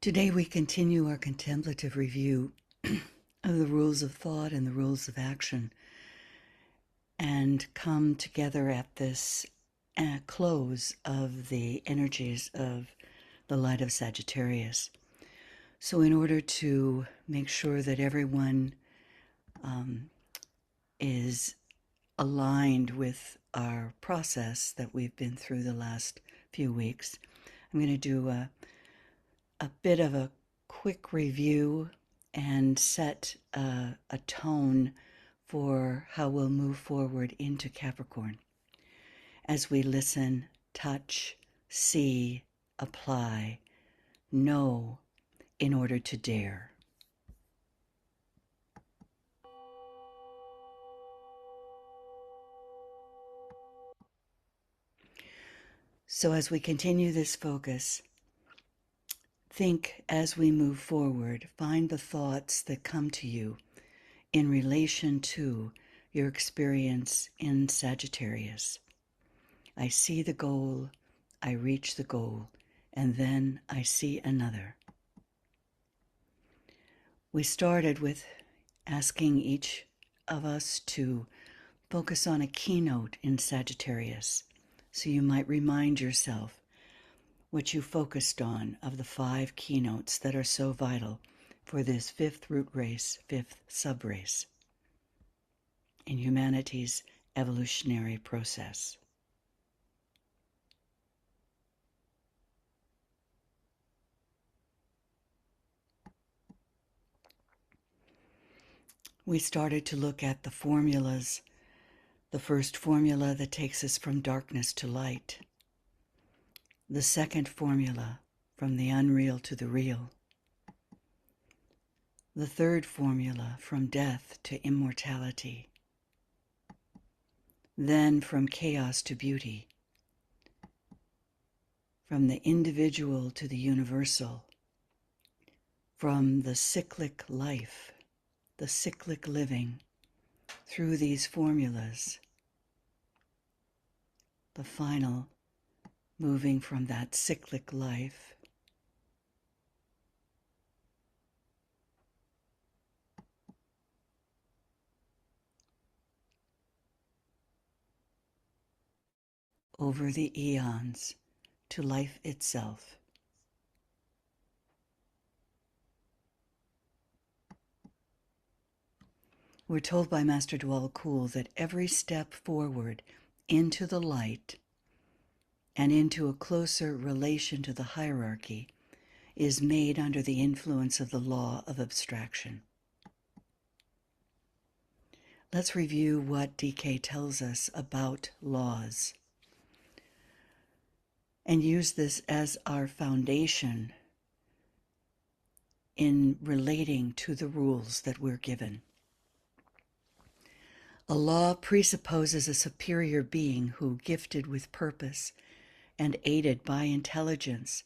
Today we continue our contemplative review of the rules of thought and the rules of action and come together at this close of the energies of the light of Sagittarius. So in order to make sure that everyone is aligned with our process that we've been through the last few weeks, I'm going to do a bit of a quick review and set a tone for how we'll move forward into Capricorn as we listen, touch, see, apply, know in order to dare. So as we continue this focus, think as we move forward, find the thoughts that come to you in relation to your experience in Sagittarius. I see the goal, I reach the goal, and then I see another. We started with asking each of us to focus on a keynote in Sagittarius, so you might remind yourself what you focused on of the 5 keynotes that are so vital for this 5th root race, 5th subrace in humanity's evolutionary process. We started to look at the formulas. The first formula that takes us from darkness to light. The second formula, from the unreal to the real. The third formula, from death to immortality. Then from chaos to beauty. From the individual to the universal. From the cyclic life, the cyclic living, through these formulas. The final, moving from that cyclic life over the eons to life itself. We're told by Master Dwala Kul that every step forward into the light and into a closer relation to the hierarchy is made under the influence of the law of abstraction. Let's review what DK tells us about laws and use this as our foundation in relating to the rules that we're given. A law presupposes a superior being who, gifted with purpose and aided by intelligence,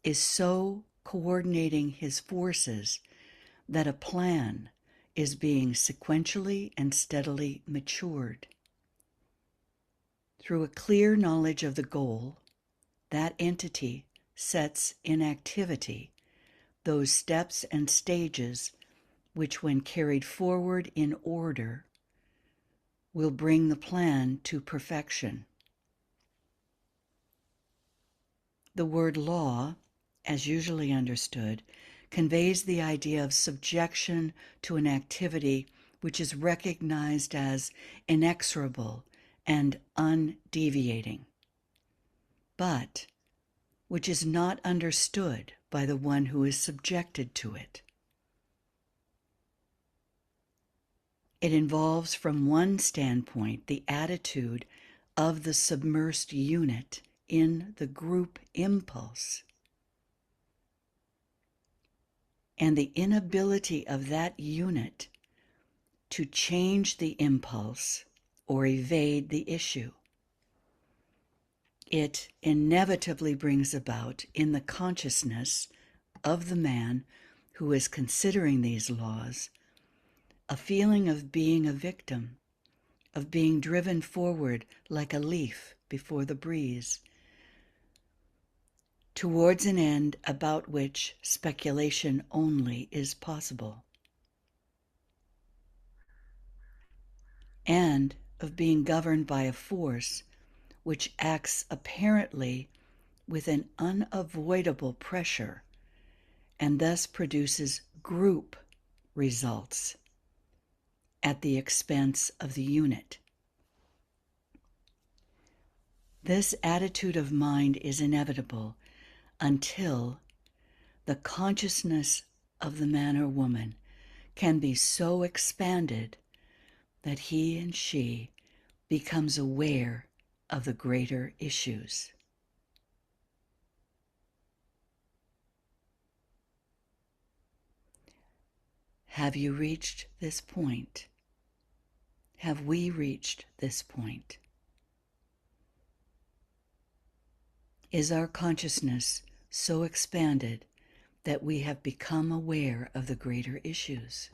is so coordinating his forces that a plan is being sequentially and steadily matured. Through a clear knowledge of the goal, that entity sets in activity those steps and stages which, when carried forward in order, will bring the plan to perfection. The word law, as usually understood, conveys the idea of subjection to an activity which is recognized as inexorable and undeviating, but which is not understood by the one who is subjected to it. It involves, from one standpoint, the attitude of the submersed unit in the group impulse, and the inability of that unit to change the impulse or evade the issue. It inevitably brings about, in the consciousness of the man who is considering these laws, a feeling of being a victim, of being driven forward like a leaf before the breeze, towards an end about which speculation only is possible, and of being governed by a force which acts apparently with an unavoidable pressure and thus produces group results at the expense of the unit. This attitude of mind is inevitable until the consciousness of the man or woman can be so expanded that he and she becomes aware of the greater issues. Have you reached this point? Have we reached this point? Is our consciousness so expanded that we have become aware of the greater issues?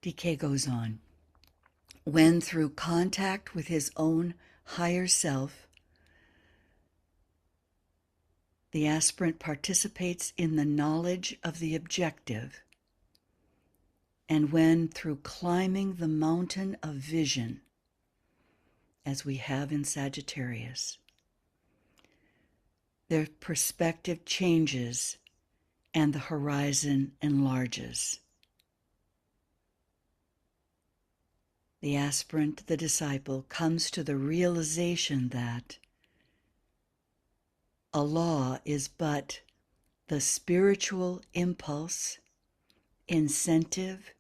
DK goes on. When through contact with his own higher self, the aspirant participates in the knowledge of the objective, and when through climbing the mountain of vision, as we have in Sagittarius, their perspective changes and the horizon enlarges. The aspirant, the disciple, comes to the realization that a law is but the spiritual impulse, incentive,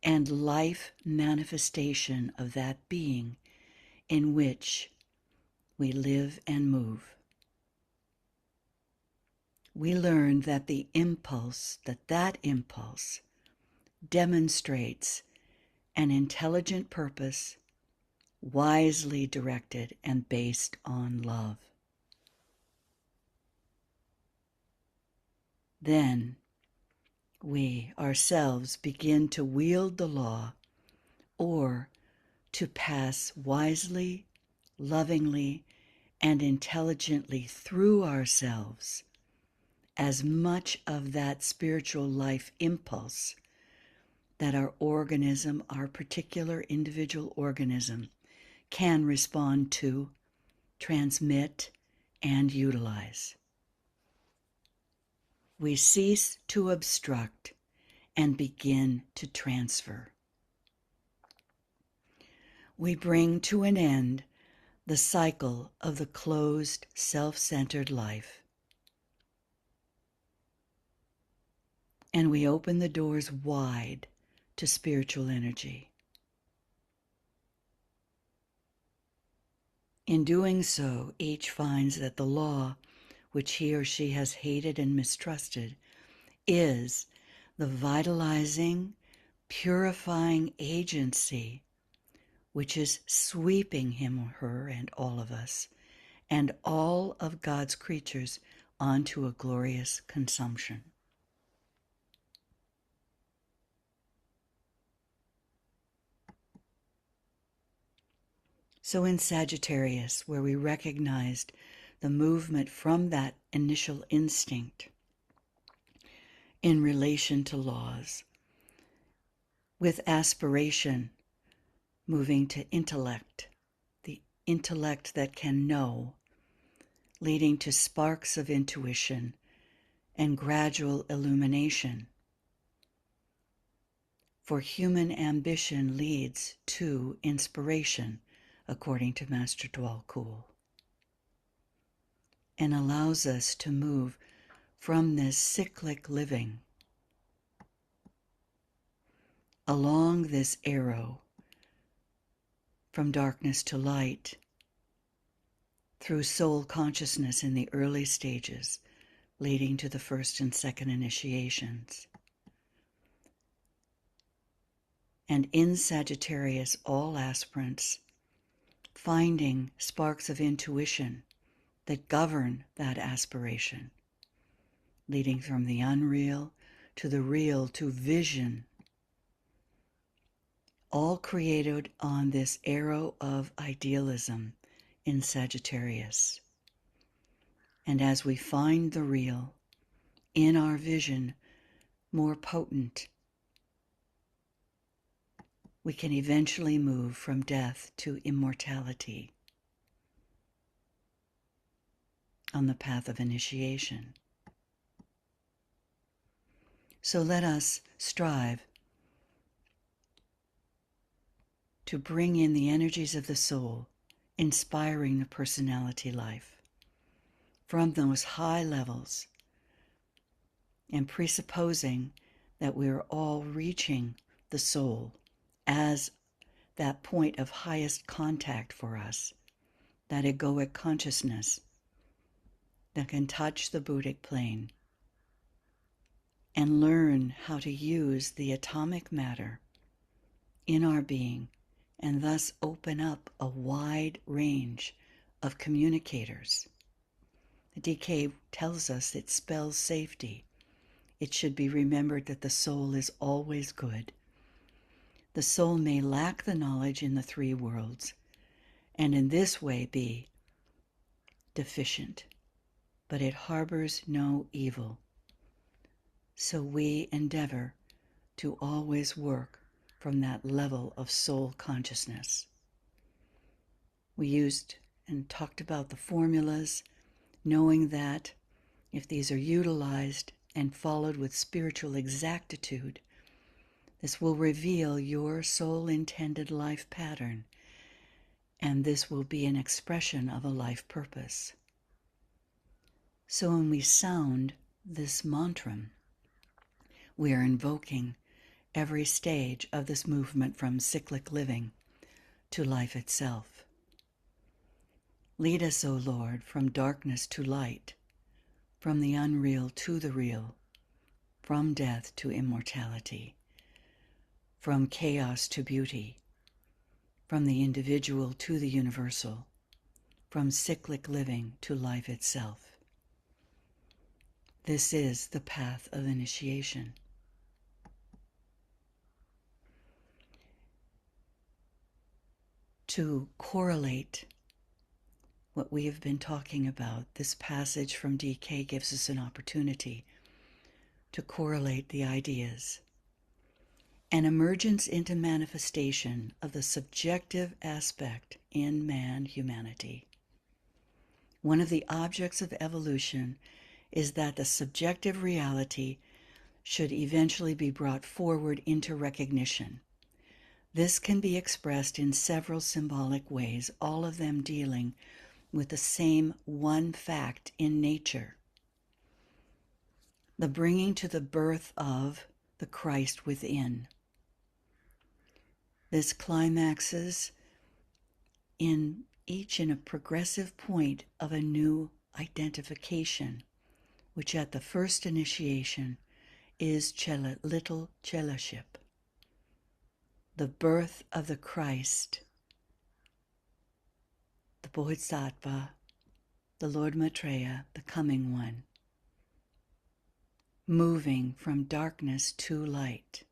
and life manifestation of that being in which we live and move. We learn that the impulse, that impulse demonstrates an intelligent purpose, wisely directed and based on love. Then we ourselves begin to wield the law, or to pass wisely, lovingly, and intelligently through ourselves as much of that spiritual life impulse that our organism, our particular individual organism, can respond to, transmit, and utilize. We cease to obstruct and begin to transfer. We bring to an end the cycle of the closed, self-centered life, and we open the doors wide to spiritual energy. In doing so, each finds that the law, which he or she has hated and mistrusted, is the vitalizing, purifying agency which is sweeping him or her and all of us and all of God's creatures onto a glorious consumption. So in Sagittarius, where we recognized the movement from that initial instinct in relation to laws, with aspiration moving to intellect, the intellect that can know, leading to sparks of intuition and gradual illumination. For human ambition leads to inspiration, according to Master Dwal Kul, and allows us to move from this cyclic living along this arrow from darkness to light through soul consciousness in the early stages, leading to the first and second initiations. And in Sagittarius, all aspirants finding sparks of intuition that govern that aspiration, leading from the unreal to the real to vision, all created on this arrow of idealism in Sagittarius. And as we find the real in our vision more potent, we can eventually move from death to immortality on the path of initiation. So let us strive to bring in the energies of the soul, inspiring the personality life from those high levels, and presupposing that we're all reaching the soul as that point of highest contact for us, that egoic consciousness that can touch the Buddhic plane and learn how to use the atomic matter in our being, and thus open up a wide range of communicators. The DK tells us it spells safety. It should be remembered that the soul is always good. The soul may lack the knowledge in the three worlds, and in this way be deficient, but it harbors no evil. So we endeavor to always work from that level of soul consciousness. We used and talked about the formulas, knowing that if these are utilized and followed with spiritual exactitude, this will reveal your soul-intended life pattern, and this will be an expression of a life purpose. So when we sound this mantra, we are invoking every stage of this movement from cyclic living to life itself. Lead us, O Lord, from darkness to light, from the unreal to the real, from death to immortality, from chaos to beauty, from the individual to the universal, from cyclic living to life itself. This is the path of initiation. To correlate what we have been talking about, this passage from DK gives us an opportunity to correlate the ideas. An emergence into manifestation of the subjective aspect in humanity. One of the objects of evolution is that the subjective reality should eventually be brought forward into recognition. This can be expressed in several symbolic ways, all of them dealing with the same one fact in nature: the bringing to the birth of the Christ within. This climaxes in each in a progressive point of a new identification, which at the first initiation is little chelaship, the birth of the Christ, the Bodhisattva, the Lord Maitreya, the coming one, moving from darkness to light.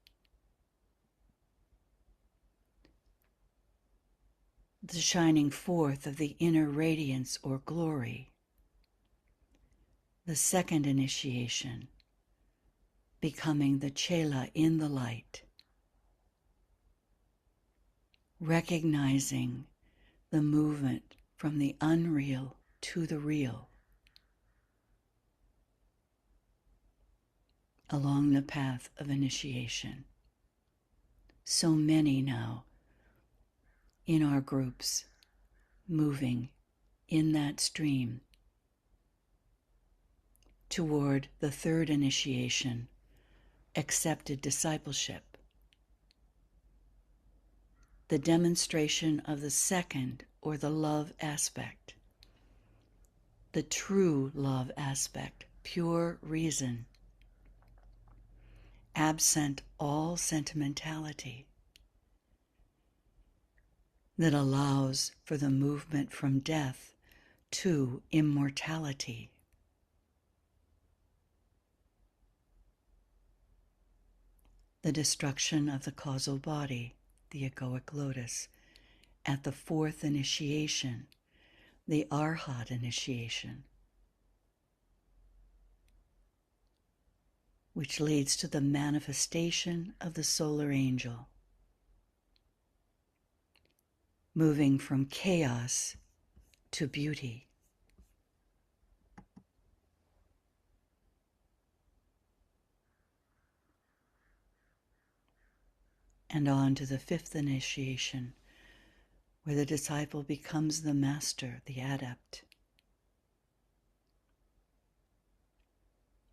The shining forth of the inner radiance or glory. The second initiation, becoming the Chela in the light, recognizing the movement from the unreal to the real along the path of initiation. So many now in our groups moving in that stream toward the third initiation, accepted discipleship, the demonstration of the second or the love aspect, the true love aspect, pure reason, absent all sentimentality, that allows for the movement from death to immortality. The destruction of the causal body, the egoic lotus, at the fourth initiation, the Arhat initiation, which leads to the manifestation of the solar angel, moving from chaos to beauty. And on to the fifth initiation, where the disciple becomes the master, the adept,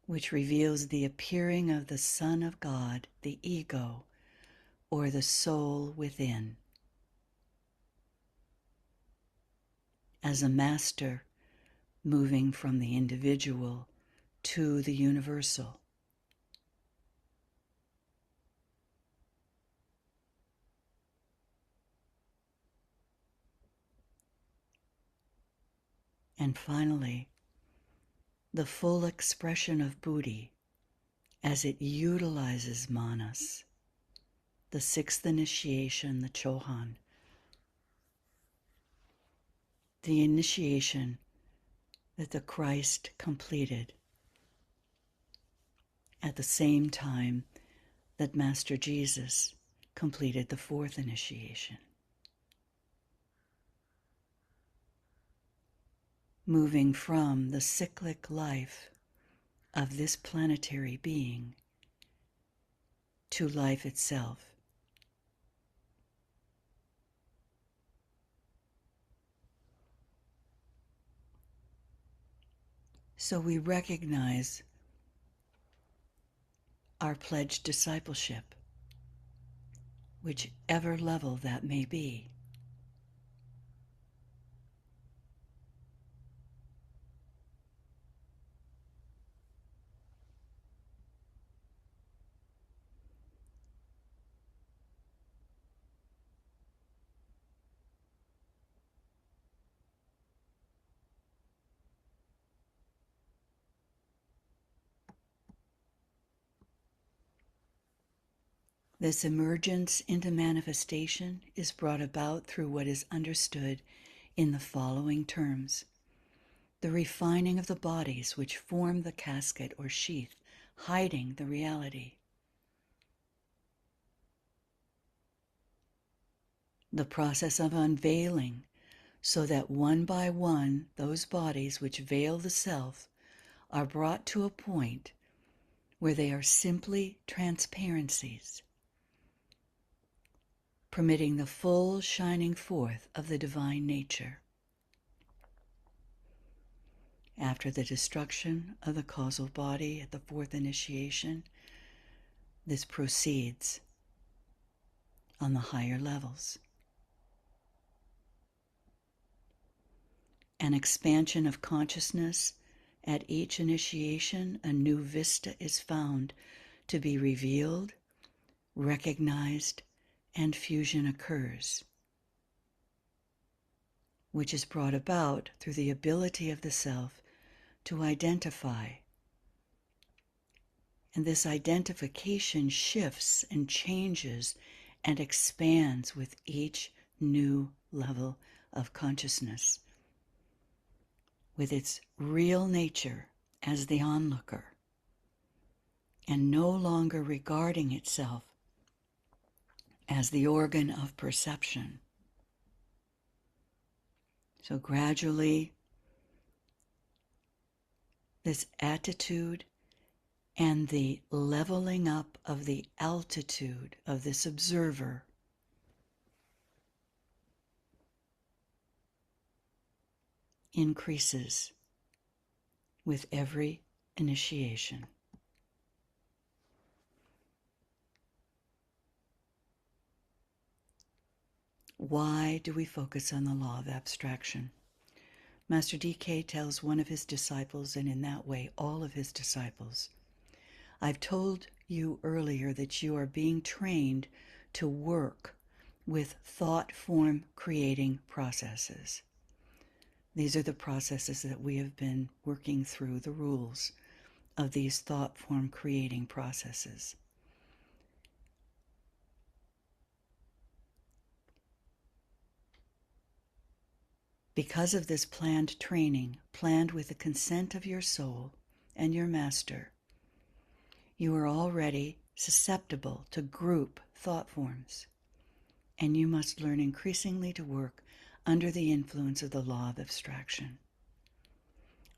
which reveals the appearing of the Son of God, the ego, or the soul within, as a master moving from the individual to the universal. And finally, the full expression of Buddhi as it utilizes manas, the sixth initiation, the Chohan, the initiation that the Christ completed at the same time that Master Jesus completed the fourth initiation. Moving from the cyclic life of this planetary being to life itself. So we recognize our pledged discipleship, whichever level that may be. This emergence into manifestation is brought about through what is understood in the following terms: the refining of the bodies which form the casket or sheath, hiding the reality. The process of unveiling, so that one by one those bodies which veil the self are brought to a point where they are simply transparencies, permitting the full shining forth of the divine nature. After the destruction of the causal body at the fourth initiation, this proceeds on the higher levels. An expansion of consciousness at each initiation, a new vista is found to be revealed, recognized, and fusion occurs, which is brought about through the ability of the self to identify. And this identification shifts and changes and expands with each new level of consciousness, with its real nature as the onlooker, and no longer regarding itself as the organ of perception. So gradually, this attitude and the leveling up of the altitude of this observer increases with every initiation. Why do we focus on the law of abstraction? Master DK tells one of his disciples, and in that way all of his disciples, I've told you earlier that you are being trained to work with thought form creating processes. These are the processes that we have been working through, the rules of these thought form creating processes. Because of this planned training, planned with the consent of your soul and your master, you are already susceptible to group thought forms, and you must learn increasingly to work under the influence of the law of abstraction.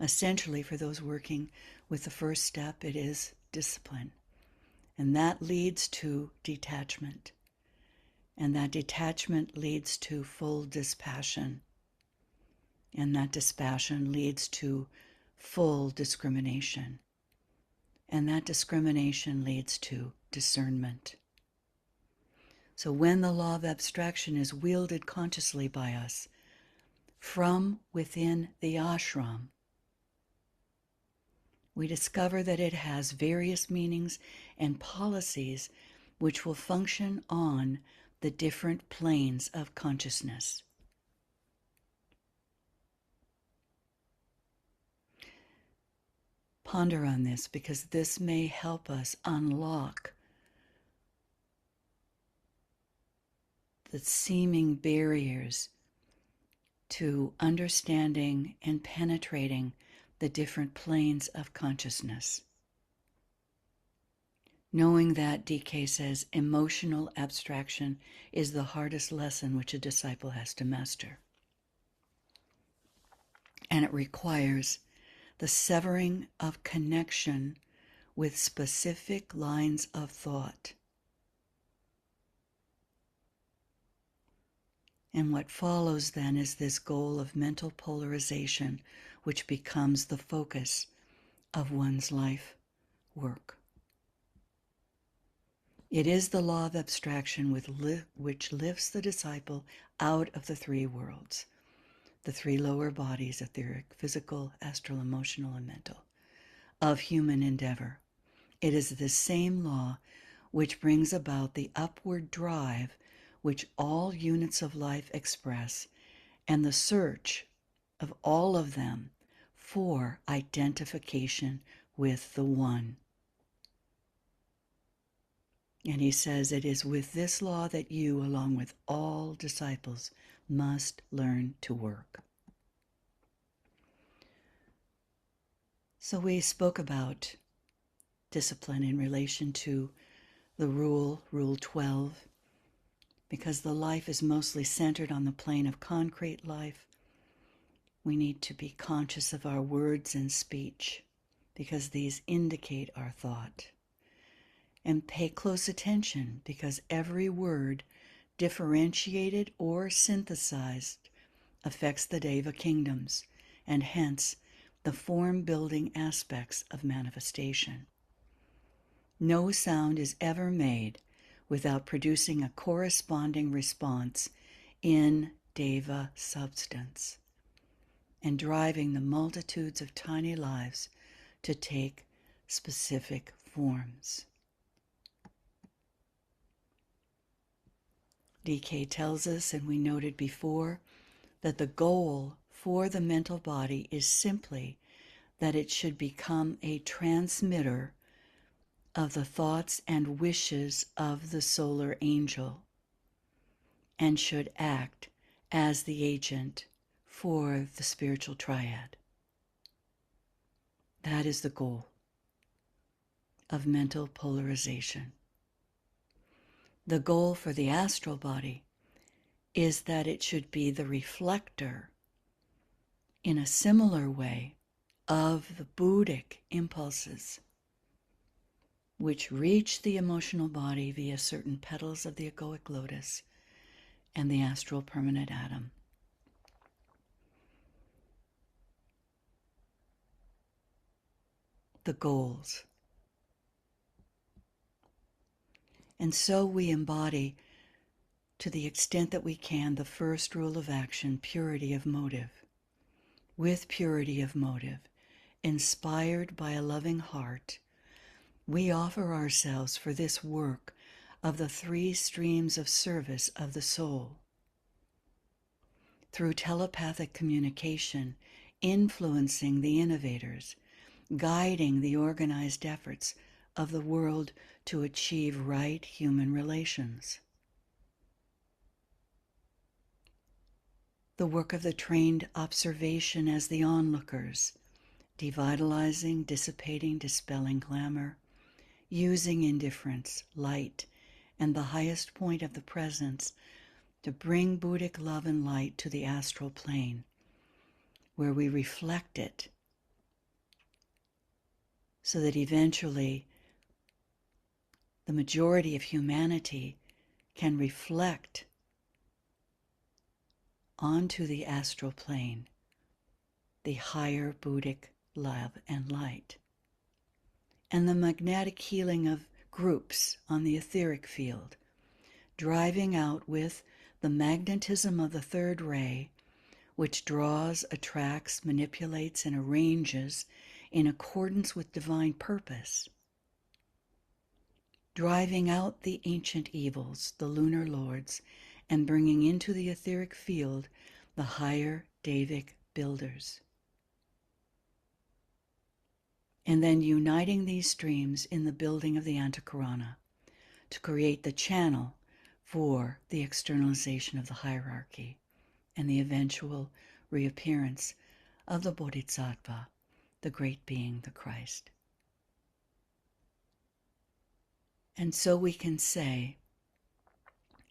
Essentially, for those working with the first step, it is discipline, and that leads to detachment, and that detachment leads to full dispassion, and that dispassion leads to full discrimination, and that discrimination leads to discernment. So when the law of abstraction is wielded consciously by us from within the ashram, we discover that it has various meanings and policies which will function on the different planes of consciousness. Ponder on this, because this may help us unlock the seeming barriers to understanding and penetrating the different planes of consciousness. Knowing that, DK says, emotional abstraction is the hardest lesson which a disciple has to master. And it requires the severing of connection with specific lines of thought. And what follows then is this goal of mental polarization, which becomes the focus of one's life work. It is the law of abstraction which lifts the disciple out of the three worlds, the three lower bodies, etheric, physical, astral, emotional, and mental, of human endeavor. It is the same law which brings about the upward drive which all units of life express, and the search of all of them for identification with the One. And he says it is with this law that you, along with all disciples, must learn to work. So we spoke about discipline in relation to the Rule 12, because the life is mostly centered on the plane of concrete life. We need to be conscious of our words and speech, because these indicate our thought. And pay close attention, because every word, differentiated or synthesized, affects the Deva kingdoms, and hence the form-building aspects of manifestation. No sound is ever made without producing a corresponding response in Deva substance, and driving the multitudes of tiny lives to take specific forms. DK tells us, and we noted before, that the goal for the mental body is simply that it should become a transmitter of the thoughts and wishes of the solar angel, and should act as the agent for the spiritual triad. That is the goal of mental polarization. The goal for the astral body is that it should be the reflector in a similar way of the Buddhic impulses, which reach the emotional body via certain petals of the egoic lotus and the astral permanent atom. The goals. And so we embody, to the extent that we can, the first rule of action, purity of motive. With purity of motive, inspired by a loving heart, we offer ourselves for this work of the three streams of service of the soul. Through telepathic communication, influencing the innovators, guiding the organized efforts of the world to achieve right human relations. the work of the trained observation as the onlookers, devitalizing, dissipating, dispelling glamour, using indifference, light, and the highest point of the presence to bring Buddhic love and light to the astral plane, where we reflect it so that eventually the majority of humanity can reflect onto the astral plane the higher Buddhic love and light. And the magnetic healing of groups on the etheric field, driving out with the magnetism of the third ray, which draws, attracts, manipulates, and arranges in accordance with divine purpose, driving out the ancient evils, the lunar lords, and bringing into the etheric field the higher Devic builders. And then uniting these streams in the building of the Antakarana to create the channel for the externalization of the hierarchy and the eventual reappearance of the Bodhisattva, the great being, the Christ. And so we can say,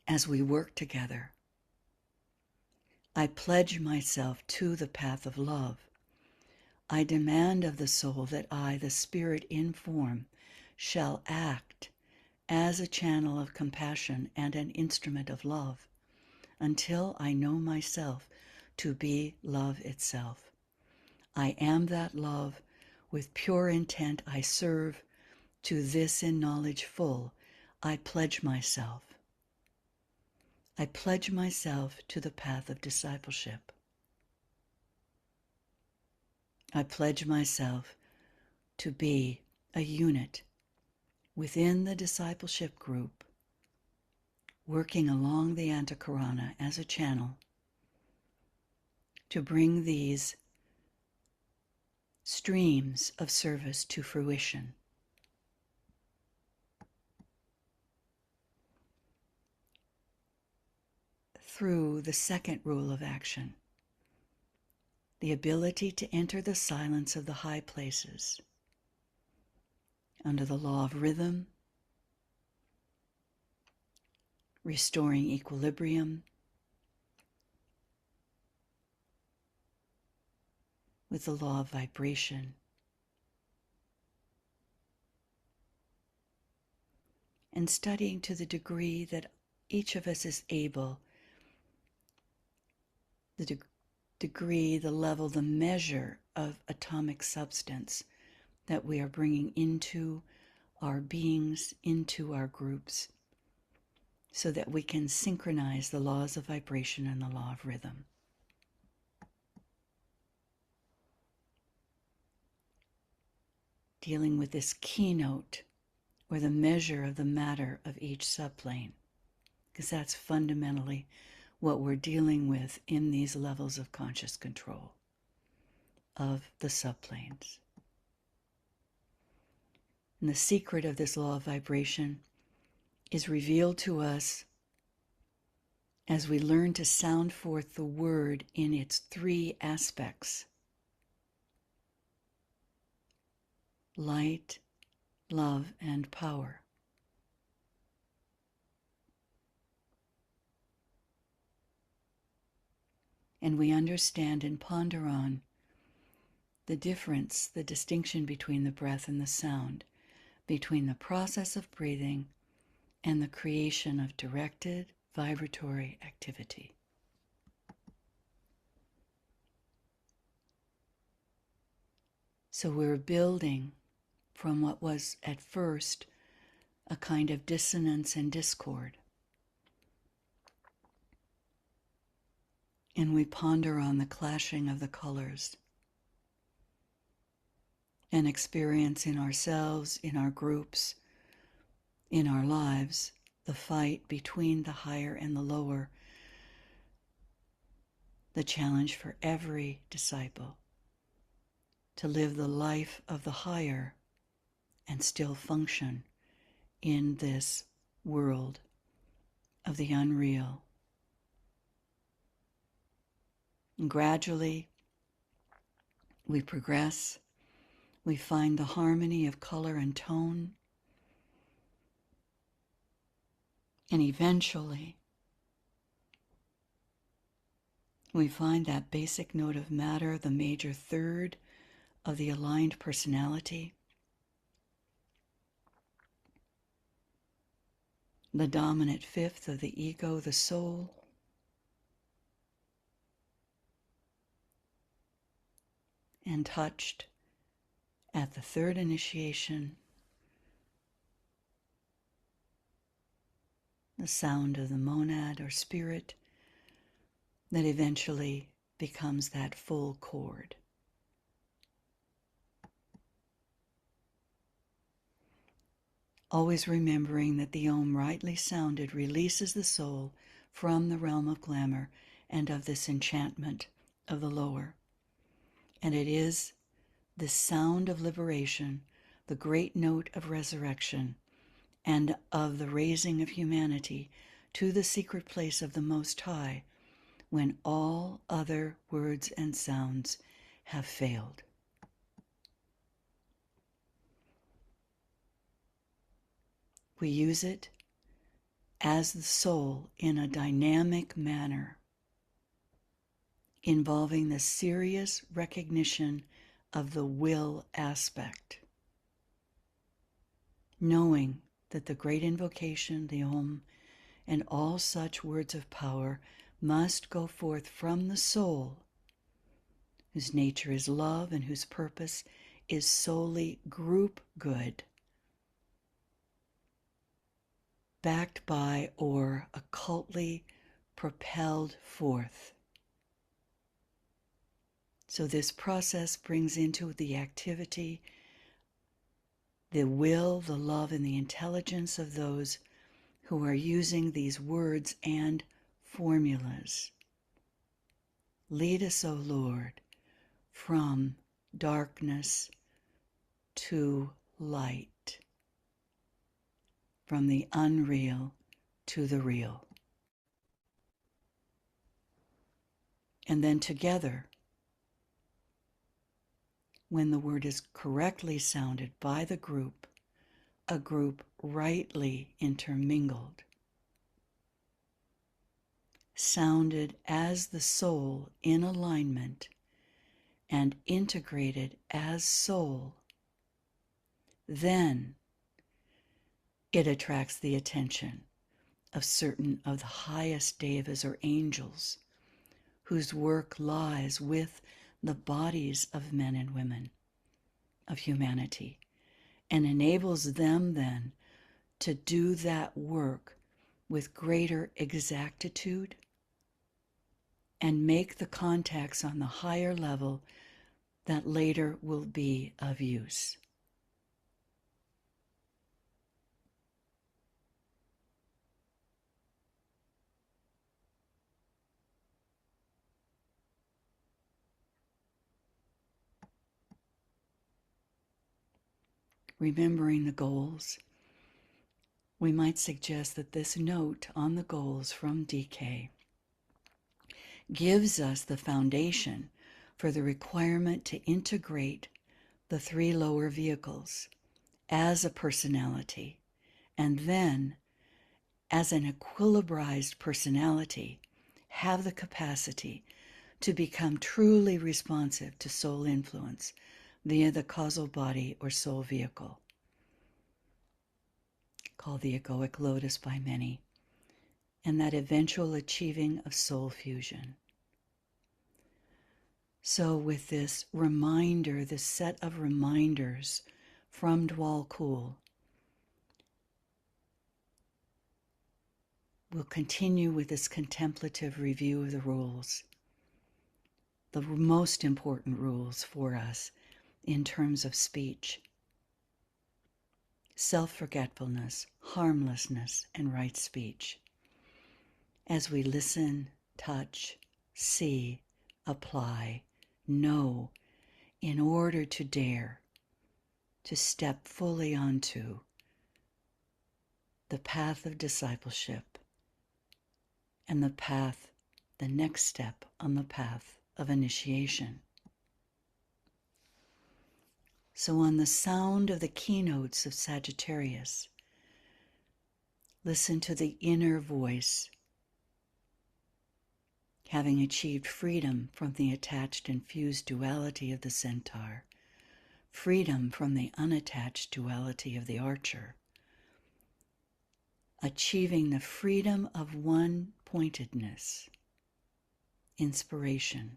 as we work together, I pledge myself to the path of love. I demand of the soul that I, the spirit in form, shall act as a channel of compassion and an instrument of love until I know myself to be love itself. I am that love. With pure intent I serve. To this in knowledge full, I pledge myself. I pledge myself to the path of discipleship. I pledge myself to be a unit within the discipleship group, working along the Antakarana as a channel to bring these streams of service to fruition. Through the second rule of action, the ability to enter the silence of the high places under the law of rhythm, restoring equilibrium with the law of vibration, and studying to the degree that each of us is able, the degree, the level, the measure of atomic substance that we are bringing into our beings, into our groups, so that we can synchronize the laws of vibration and the law of rhythm. Dealing with this keynote or the measure of the matter of each subplane, because that's fundamentally what we're dealing with in these levels of conscious control of the subplanes. And the secret of this law of vibration is revealed to us as we learn to sound forth the word in its three aspects: light, love, and power. And we understand and ponder on the difference, the distinction between the breath and the sound, between the process of breathing and the creation of directed vibratory activity. So we're building from what was at first a kind of dissonance and discord. And we ponder on the clashing of the colors and experience in ourselves, in our groups, in our lives, the fight between the higher and the lower, the challenge for every disciple to live the life of the higher and still function in this world of the unreal. And gradually, we progress. We find the harmony of color and tone. And eventually, we find that basic note of matter, the major third of the aligned personality, the dominant fifth of the ego, the soul, and touched at the third initiation, the sound of the monad or spirit that eventually becomes that full chord. Always remembering that the Om rightly sounded releases the soul from the realm of glamour and of this enchantment of the lower. And it is the sound of liberation, the great note of resurrection, and of the raising of humanity to the secret place of the Most High, when all other words and sounds have failed. We use it as the soul in a dynamic manner, involving the serious recognition of the will aspect, knowing that the great invocation, the Om, and all such words of power must go forth from the soul, whose nature is love and whose purpose is solely group good, backed by or occultly propelled forth. So this process brings into the activity the will, the love, and the intelligence of those who are using these words and formulas. Lead us, O Lord, from darkness to light, from the unreal to the real. And then together, when the word is correctly sounded by the group, a group rightly intermingled, sounded as the soul in alignment and integrated as soul, then it attracts the attention of certain of the highest devas or angels whose work lies with the bodies of men and women of humanity, and enables them then to do that work with greater exactitude and make the contacts on the higher level that later will be of use. Remembering the goals, we might suggest that this note on the goals from DK gives us the foundation for the requirement to integrate the three lower vehicles as a personality, and then, as an equilibrized personality, have the capacity to become truly responsive to soul influence via the causal body or soul vehicle, called the egoic lotus by many, and that eventual achieving of soul fusion. So with this reminder, this set of reminders from Dwal Kul, we'll continue with this contemplative review of the rules, the most important rules for us in terms of speech: self-forgetfulness, harmlessness, and right speech. As we listen, touch, see, apply, know, in order to dare to step fully onto the path of discipleship and the next step on the path of initiation. So on the sound of the keynotes of Sagittarius, listen to the inner voice, having achieved freedom from the attached and fused duality of the centaur, freedom from the unattached duality of the archer, achieving the freedom of one-pointedness, inspiration,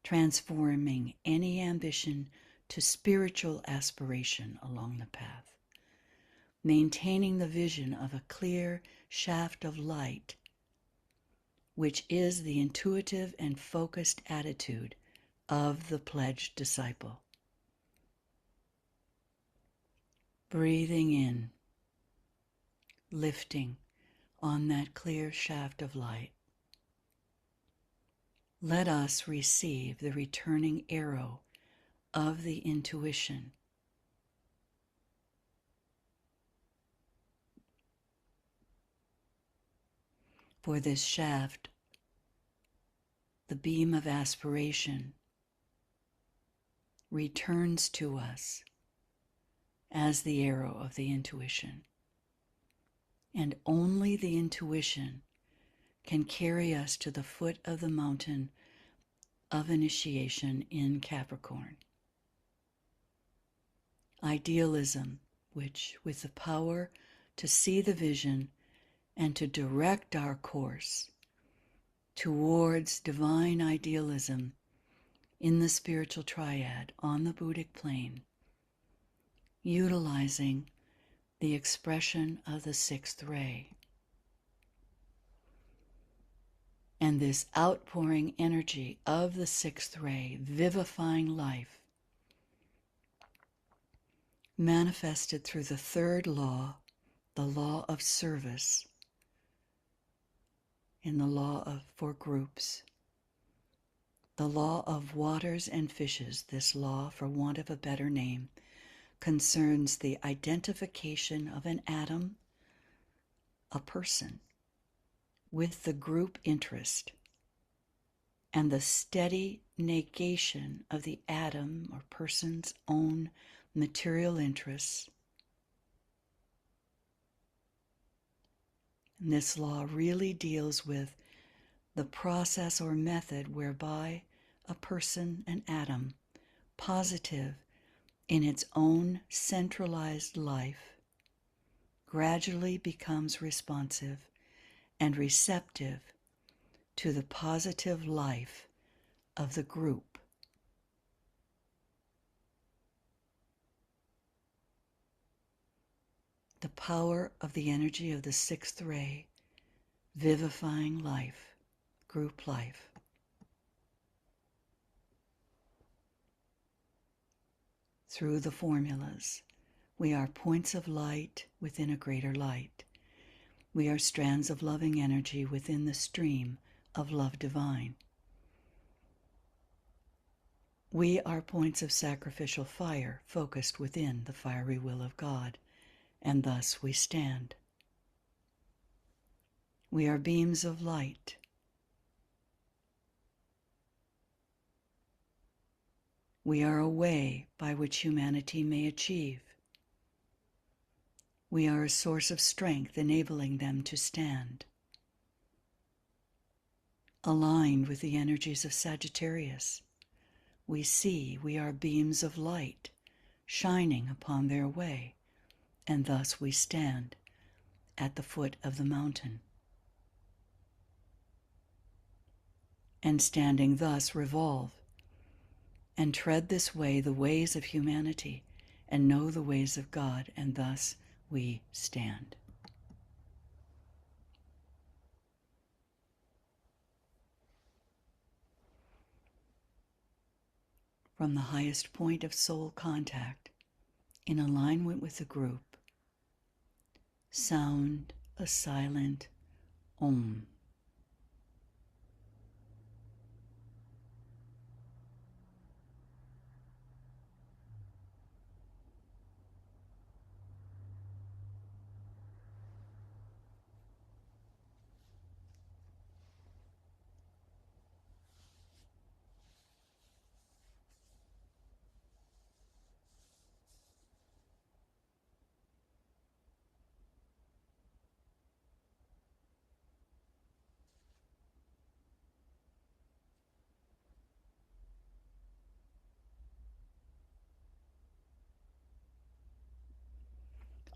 transforming any ambition to spiritual aspiration along the path, maintaining the vision of a clear shaft of light, which is the intuitive and focused attitude of the pledged disciple. Breathing in, lifting on that clear shaft of light. Let us receive the returning arrow of the intuition. For this shaft, the beam of aspiration, returns to us as the arrow of the intuition. And only the intuition can carry us to the foot of the mountain of initiation in Capricorn. Idealism, which, with the power to see the vision and to direct our course towards divine idealism in the spiritual triad on the Buddhic plane, utilizing the expression of the sixth ray. And this outpouring energy of the sixth ray, vivifying life, manifested through the third law, the law of service, in the law of for groups, the law of waters and fishes. This law, for want of a better name, concerns the identification of an atom, a person, with the group interest, and the steady negation of the atom or person's own material interests. And this law really deals with the process or method whereby a person, an atom, positive in its own centralized life, gradually becomes responsive and receptive to the positive life of the group. The power of the energy of the sixth ray, vivifying life, group life. Through the formulas, we are points of light within a greater light. We are strands of loving energy within the stream of love divine. We are points of sacrificial fire focused within the fiery will of God, and thus we stand. We are beams of light. We are a way by which humanity may achieve. We are a source of strength enabling them to stand. Aligned with the energies of Sagittarius, we see we are beams of light shining upon their way, and thus we stand at the foot of the mountain. And standing thus revolve and tread this way the ways of humanity and know the ways of God, and thus we stand. From the highest point of soul contact, in alignment with the group, sound a silent Om.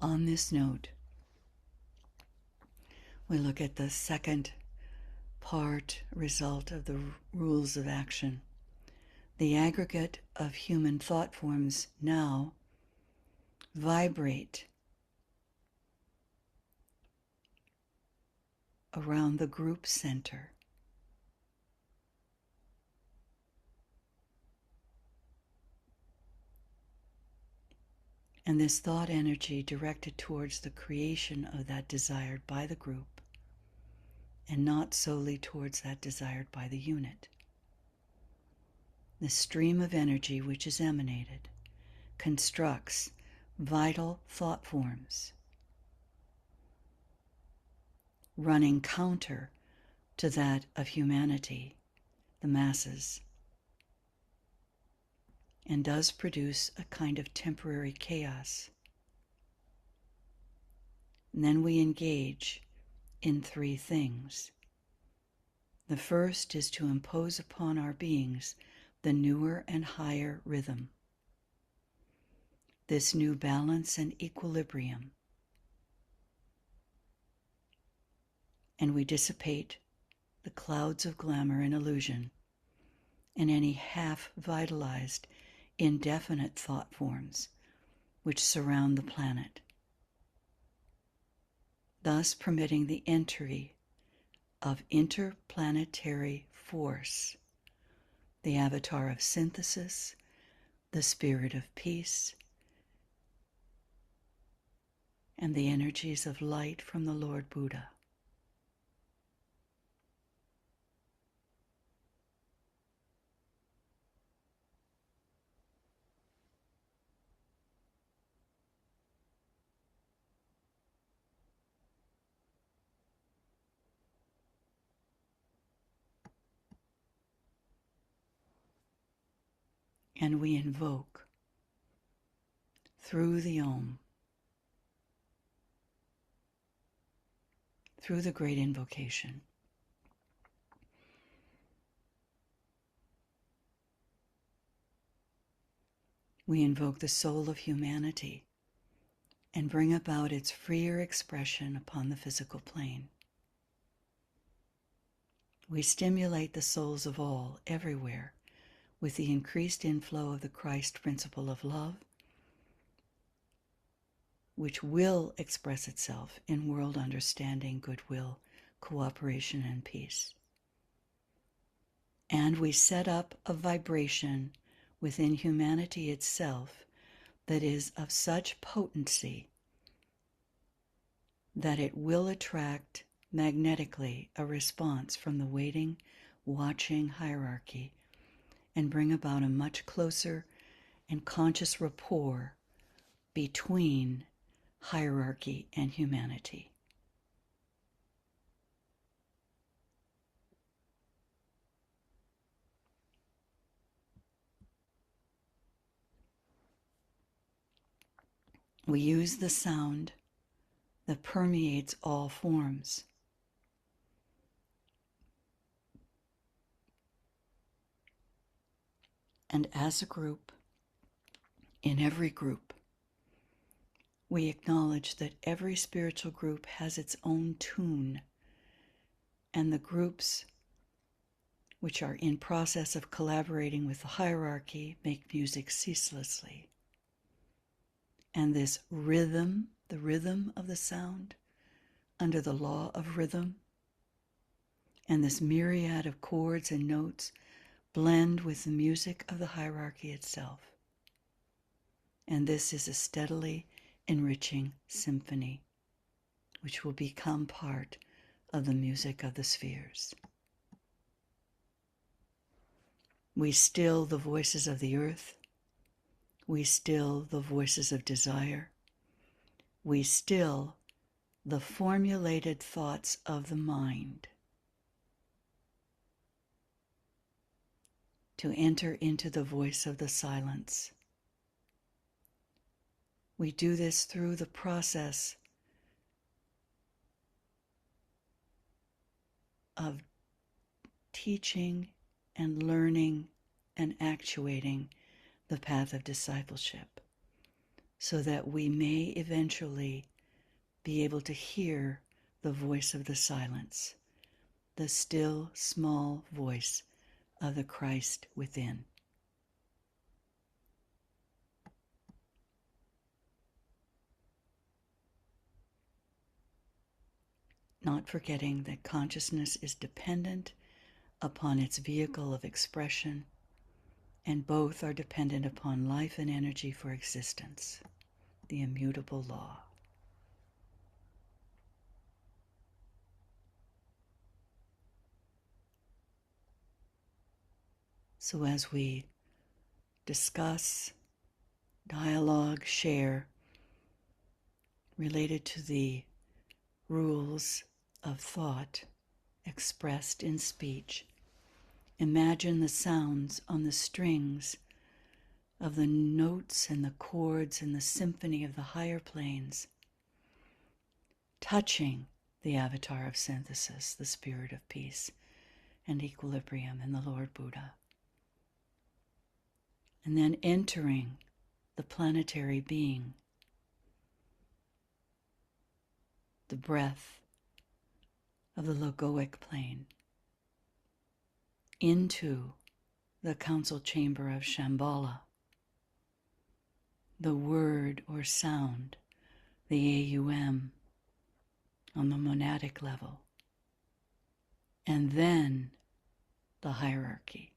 On this note, we look at the second result of the rules of action. The aggregate of human thought forms now vibrate around the group center. And this thought energy directed towards the creation of that desired by the group, and not solely towards that desired by the unit. The stream of energy which is emanated constructs vital thought forms, running counter to that of humanity, the masses, and does produce a kind of temporary chaos. And then we engage in three things. The first is to impose upon our beings the newer and higher rhythm, this new balance and equilibrium. And we dissipate the clouds of glamour and illusion and any half-vitalized, indefinite thought forms which surround the planet, thus permitting the entry of interplanetary force, the avatar of synthesis, the spirit of peace, and the energies of light from the Lord Buddha. And we invoke through the Om, through the great invocation, we invoke the soul of humanity and bring about its freer expression upon the physical plane. We stimulate the souls of all, everywhere, with the increased inflow of the Christ principle of love, which will express itself in world understanding, goodwill, cooperation, and peace. And we set up a vibration within humanity itself that is of such potency that it will attract magnetically a response from the waiting, watching hierarchy and bring about a much closer and conscious rapport between hierarchy and humanity. We use the sound that permeates all forms. And as a group, in every group, we acknowledge that every spiritual group has its own tune, and the groups which are in process of collaborating with the hierarchy make music ceaselessly. And this rhythm, the rhythm of the sound, under the law of rhythm, and this myriad of chords and notes blend with the music of the hierarchy itself. And this is a steadily enriching symphony, which will become part of the music of the spheres. We still the voices of the earth. We still the voices of desire. We still the formulated thoughts of the mind to enter into the voice of the silence. We do this through the process of teaching and learning and actuating the path of discipleship, so that we may eventually be able to hear the voice of the silence, the still small voice of the Christ within. Not forgetting that consciousness is dependent upon its vehicle of expression, and both are dependent upon life and energy for existence, the immutable law. So as we discuss, dialogue, share, related to the rules of thought expressed in speech, imagine the sounds on the strings of the notes and the chords and the symphony of the higher planes, touching the avatar of synthesis, the spirit of peace and equilibrium in the Lord Buddha, and then entering the planetary being, the breath of the logoic plane, into the council chamber of Shambhala, the word or sound, the AUM on the monadic level, and then the hierarchy,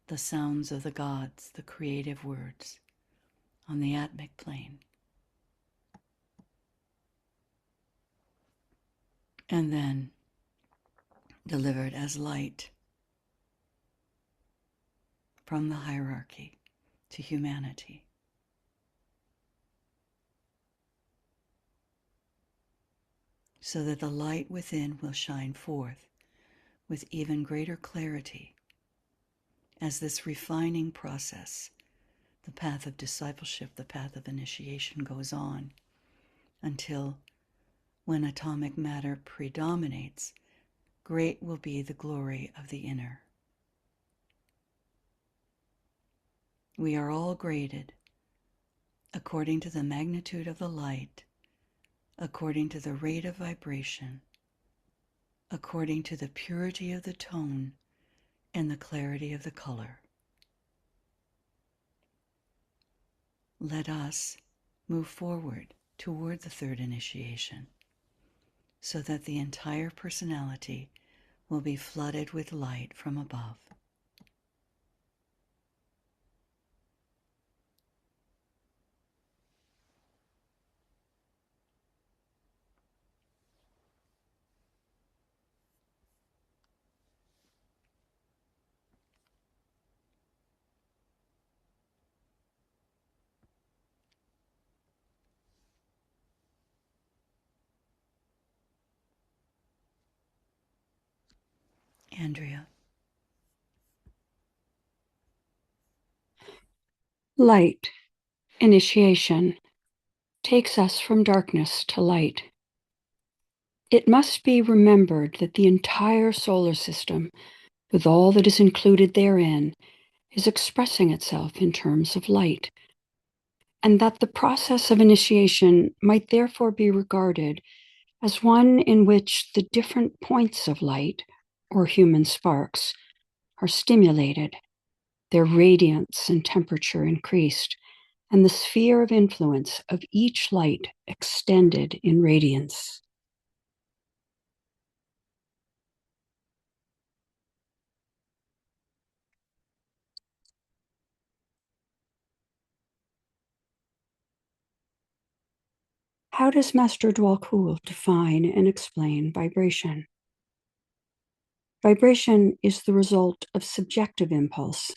the sounds of the gods, the creative words on the atmic plane, and then delivered as light from the hierarchy to humanity. So that the light within will shine forth with even greater clarity as this refining process, the path of discipleship, the path of initiation, goes on until when atomic matter predominates, great will be the glory of the inner. We are all graded according to the magnitude of the light, according to the rate of vibration, according to the purity of the tone and the clarity of the color. Let us move forward toward the third initiation so that the entire personality will be flooded with light from above. Andrea. Light, initiation, takes us from darkness to light. It must be remembered that the entire solar system, with all that is included therein, is expressing itself in terms of light, and that the process of initiation might therefore be regarded as one in which the different points of light, or human sparks, are stimulated, their radiance and temperature increased, and the sphere of influence of each light extended in radiance. How does Master Dwalkul define and explain vibration? Vibration is the result of subjective impulse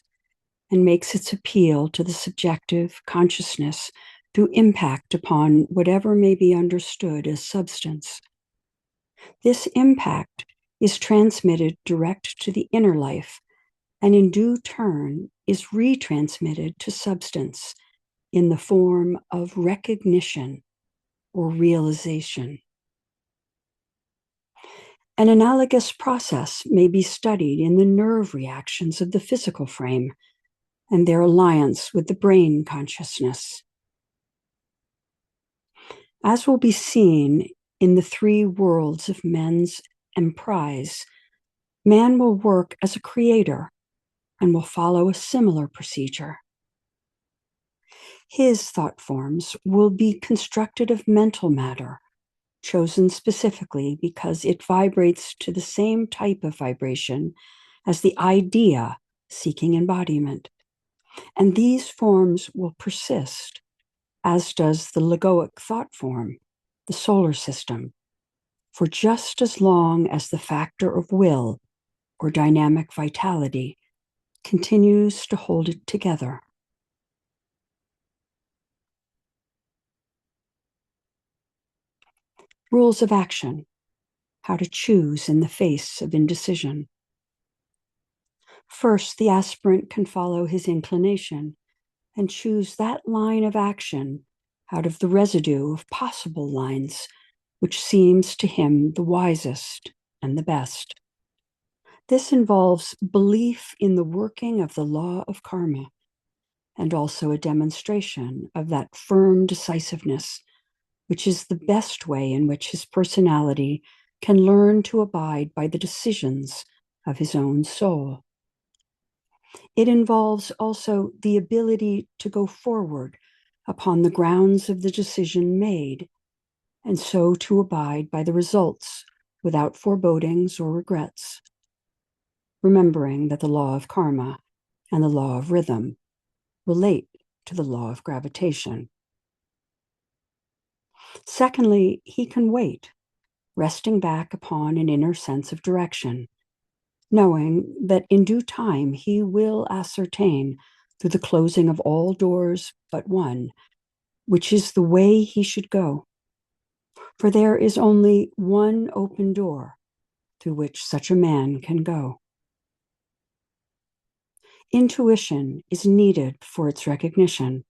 and makes its appeal to the subjective consciousness through impact upon whatever may be understood as substance. This impact is transmitted direct to the inner life and in due turn is retransmitted to substance in the form of recognition or realization. An analogous process may be studied in the nerve reactions of the physical frame, and their alliance with the brain consciousness. As will be seen in the three worlds of men's emprise, man will work as a creator and will follow a similar procedure. His thought forms will be constructed of mental matter, chosen specifically because it vibrates to the same type of vibration as the idea seeking embodiment. And these forms will persist, as does the logoic thought form, the solar system, for just as long as the factor of will or dynamic vitality continues to hold it together. Rules of action, how to choose in the face of indecision. First, the aspirant can follow his inclination and choose that line of action out of the residue of possible lines, which seems to him the wisest and the best. This involves belief in the working of the law of karma and also a demonstration of that firm decisiveness, which is the best way in which his personality can learn to abide by the decisions of his own soul. It involves also the ability to go forward upon the grounds of the decision made, and so to abide by the results without forebodings or regrets, remembering that the law of karma and the law of rhythm relate to the law of gravitation. Secondly, he can wait, resting back upon an inner sense of direction, knowing that in due time he will ascertain through the closing of all doors but one, which is the way he should go. For there is only one open door through which such a man can go. Intuition is needed for its recognition.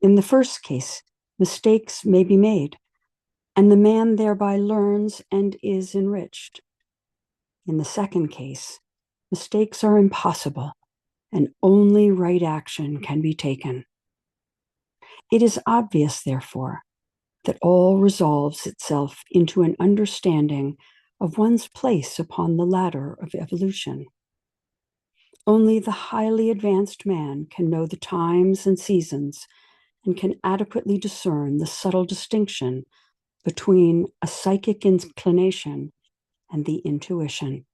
In the first case, mistakes may be made, and the man thereby learns and is enriched. In the second case, mistakes are impossible, and only right action can be taken. It is obvious, therefore, that all resolves itself into an understanding of one's place upon the ladder of evolution. Only the highly advanced man can know the times and seasons and can adequately discern the subtle distinction between a psychic inclination and the intuition.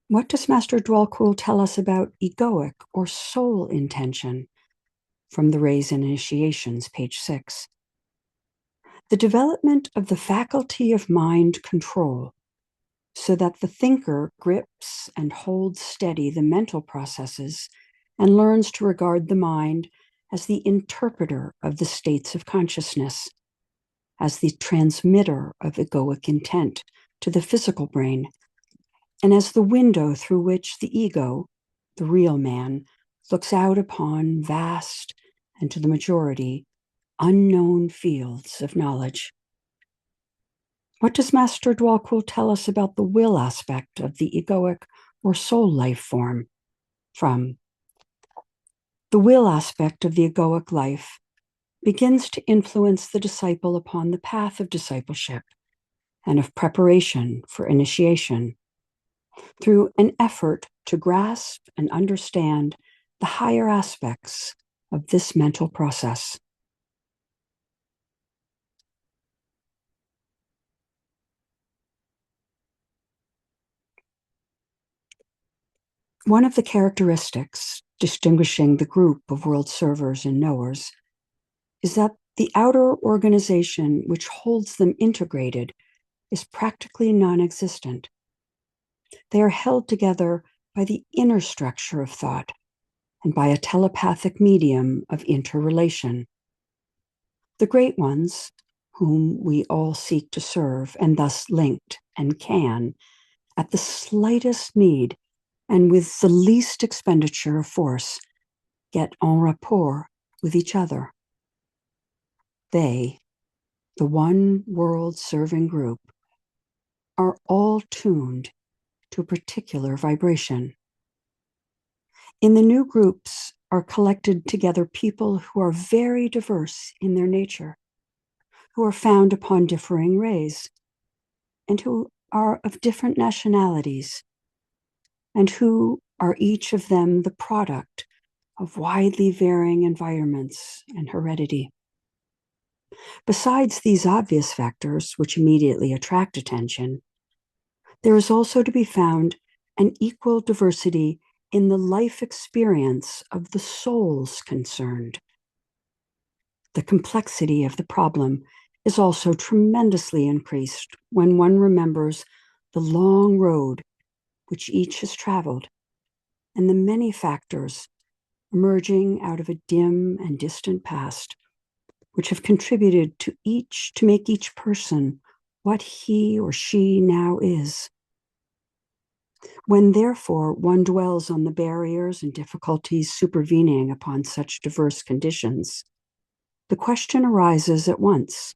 What does Master Dwalkul tell us about egoic or soul intention? From the Rays and Initiations, page 6. The development of the faculty of mind control, so that the thinker grips and holds steady the mental processes and learns to regard the mind as the interpreter of the states of consciousness, as the transmitter of egoic intent to the physical brain, and as the window through which the ego, the real man, looks out upon vast and, to the majority, unknown fields of knowledge. What does Master Dwalkul tell us about the will aspect of the egoic or soul life form? From the will aspect of the egoic life begins to influence the disciple upon the path of discipleship and of preparation for initiation through an effort to grasp and understand the higher aspects of this mental process. One of the characteristics distinguishing the group of world servers and knowers is that the outer organization which holds them integrated is practically non-existent. They are held together by the inner structure of thought and by a telepathic medium of interrelation. The great ones, whom we all seek to serve and thus linked and can, at the slightest need and with the least expenditure of force, get en rapport with each other. They, the one world serving group, are all tuned to a particular vibration. In the new groups are collected together people who are very diverse in their nature, who are found upon differing rays, and who are of different nationalities, and who are each of them the product of widely varying environments and heredity. Besides these obvious factors, which immediately attract attention, there is also to be found an equal diversity in the life experience of the souls concerned. The complexity of the problem is also tremendously increased when one remembers the long road which each has traveled and the many factors emerging out of a dim and distant past which have contributed to make each person what he or she now is. When, therefore, one dwells on the barriers and difficulties supervening upon such diverse conditions, the question arises at once: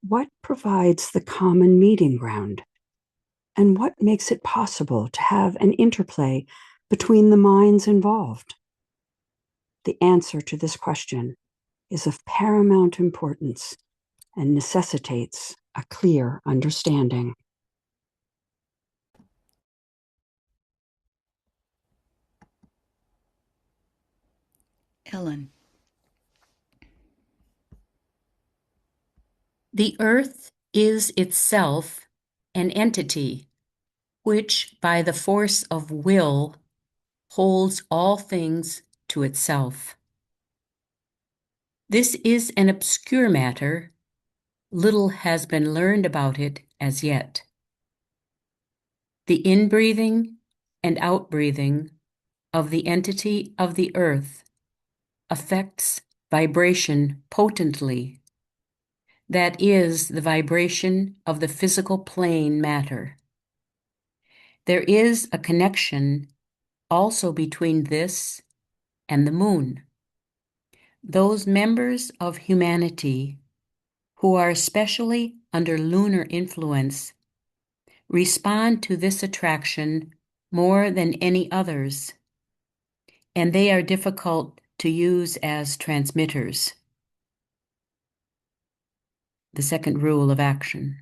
what provides the common meeting ground? And what makes it possible to have an interplay between the minds involved? The answer to this question is of paramount importance and necessitates a clear understanding. Ellen. The earth is itself an entity which, by the force of will, holds all things to itself. This is an obscure matter. Little has been learned about it as yet. The inbreathing and outbreathing of the entity of the earth affects vibration potently. That is the vibration of the physical plane matter. There is a connection also between this and the moon. Those members of humanity who are especially under lunar influence respond to this attraction more than any others, and they are difficult to use as transmitters. The second rule of action.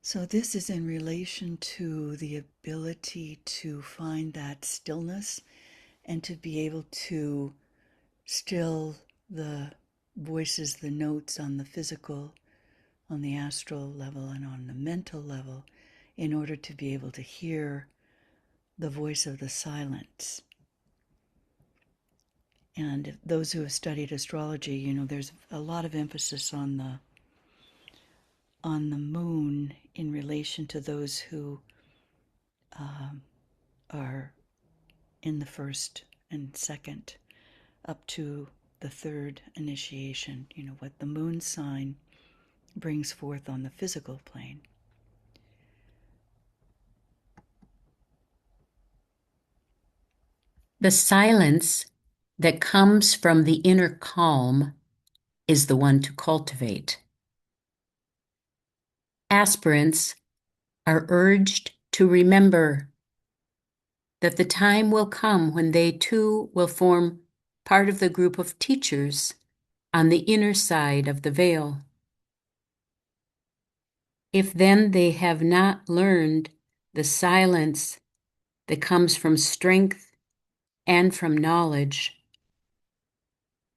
So this is in relation to the ability to find that stillness and to be able to still the voices, the notes on the physical, on the astral level, and on the mental level in order to be able to hear the voice of the silence. And those who have studied astrology, there's a lot of emphasis on the moon in relation to those who are in the first and second up to the third initiation, what the moon sign brings forth on the physical plane. The silence that comes from the inner calm is the one to cultivate. Aspirants are urged to remember that the time will come when they too will form part of the group of teachers on the inner side of the veil. If then they have not learned the silence that comes from strength and from knowledge,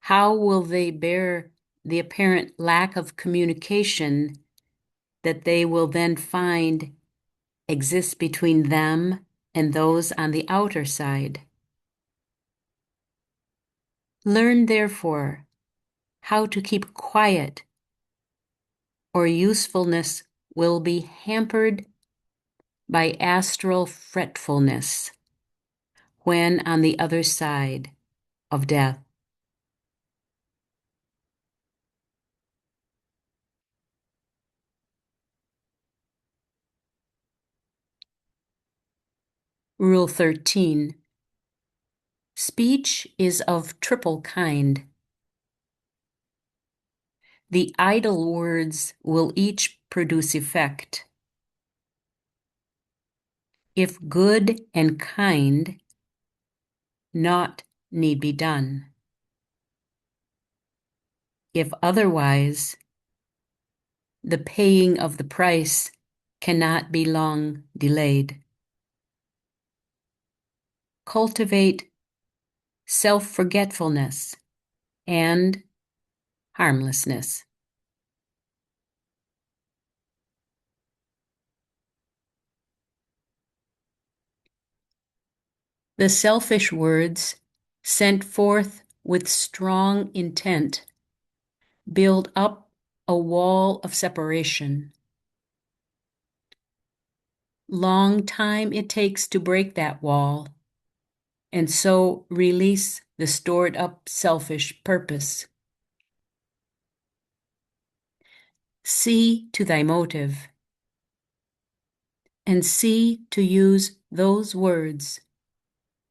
how will they bear the apparent lack of communication that they will then find exists between them and those on the outer side? Learn, therefore, how to keep quiet, or usefulness will be hampered by astral fretfulness when on the other side of death. Rule 13. Speech is of triple kind. The idle words will each produce effect. If good and kind, naught need be done. If otherwise, the paying of the price cannot be long delayed. Cultivate self-forgetfulness and harmlessness. The selfish words, sent forth with strong intent, build up a wall of separation. Long time it takes to break that wall, and so release the stored up selfish purpose. See to thy motive, and see to use those words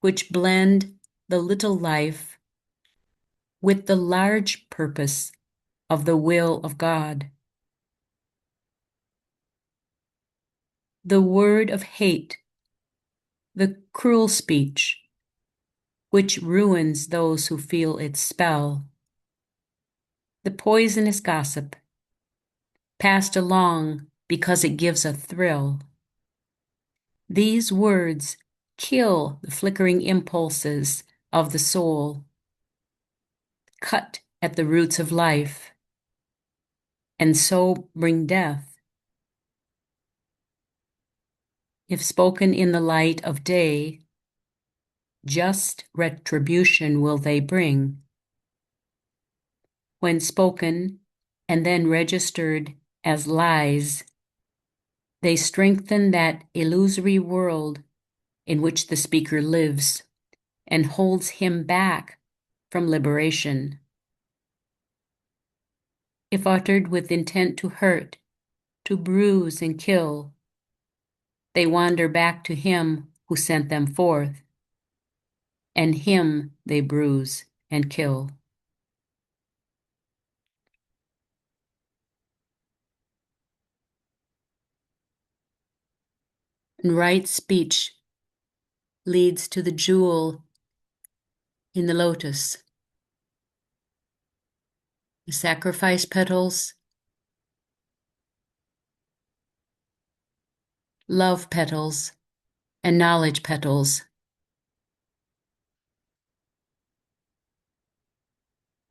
which blend the little life with the large purpose of the will of God. The word of hate, the cruel speech, which ruins those who feel its spell, the poisonous gossip, passed along because it gives a thrill. These words kill the flickering impulses of the soul, cut at the roots of life, and so bring death. If spoken in the light of day, just retribution will they bring. When spoken and then registered as lies, they strengthen that illusory world in which the speaker lives and holds him back from liberation. If uttered with intent to hurt, to bruise and kill, they wander back to him who sent them forth, and him they bruise and kill. And right speech leads to the jewel in the lotus. The sacrifice petals, love petals, and knowledge petals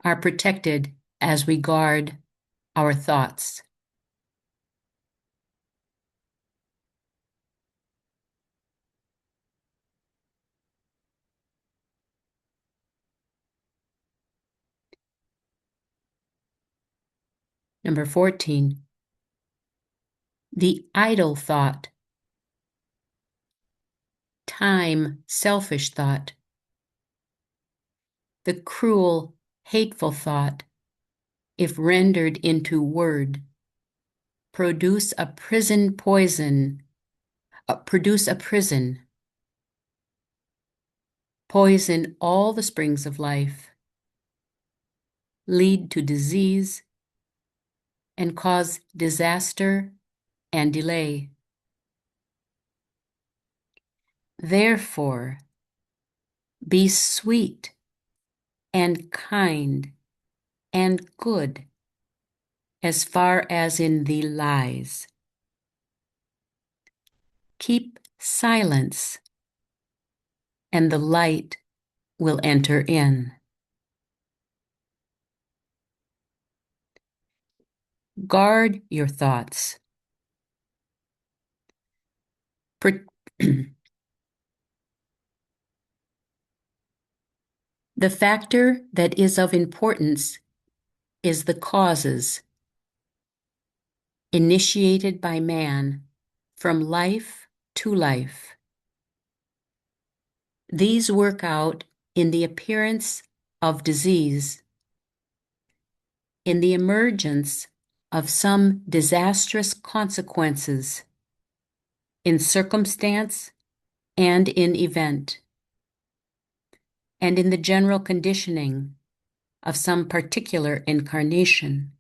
are protected as we guard our thoughts. Number 14, the idle thought, time, selfish thought, the cruel, hateful thought, if rendered into word, produce a prison poison, produce a prison, poison all the springs of life, lead to disease, and cause disaster and delay. Therefore, be sweet and kind and good as far as in thee lies. Keep silence, and the light will enter in. Guard your thoughts. The factor that is of importance is the causes initiated by man from life to life. These work out in the appearance of disease, in the emergence of some disastrous consequences, in circumstance and in event. and in the general conditioning of some particular incarnation.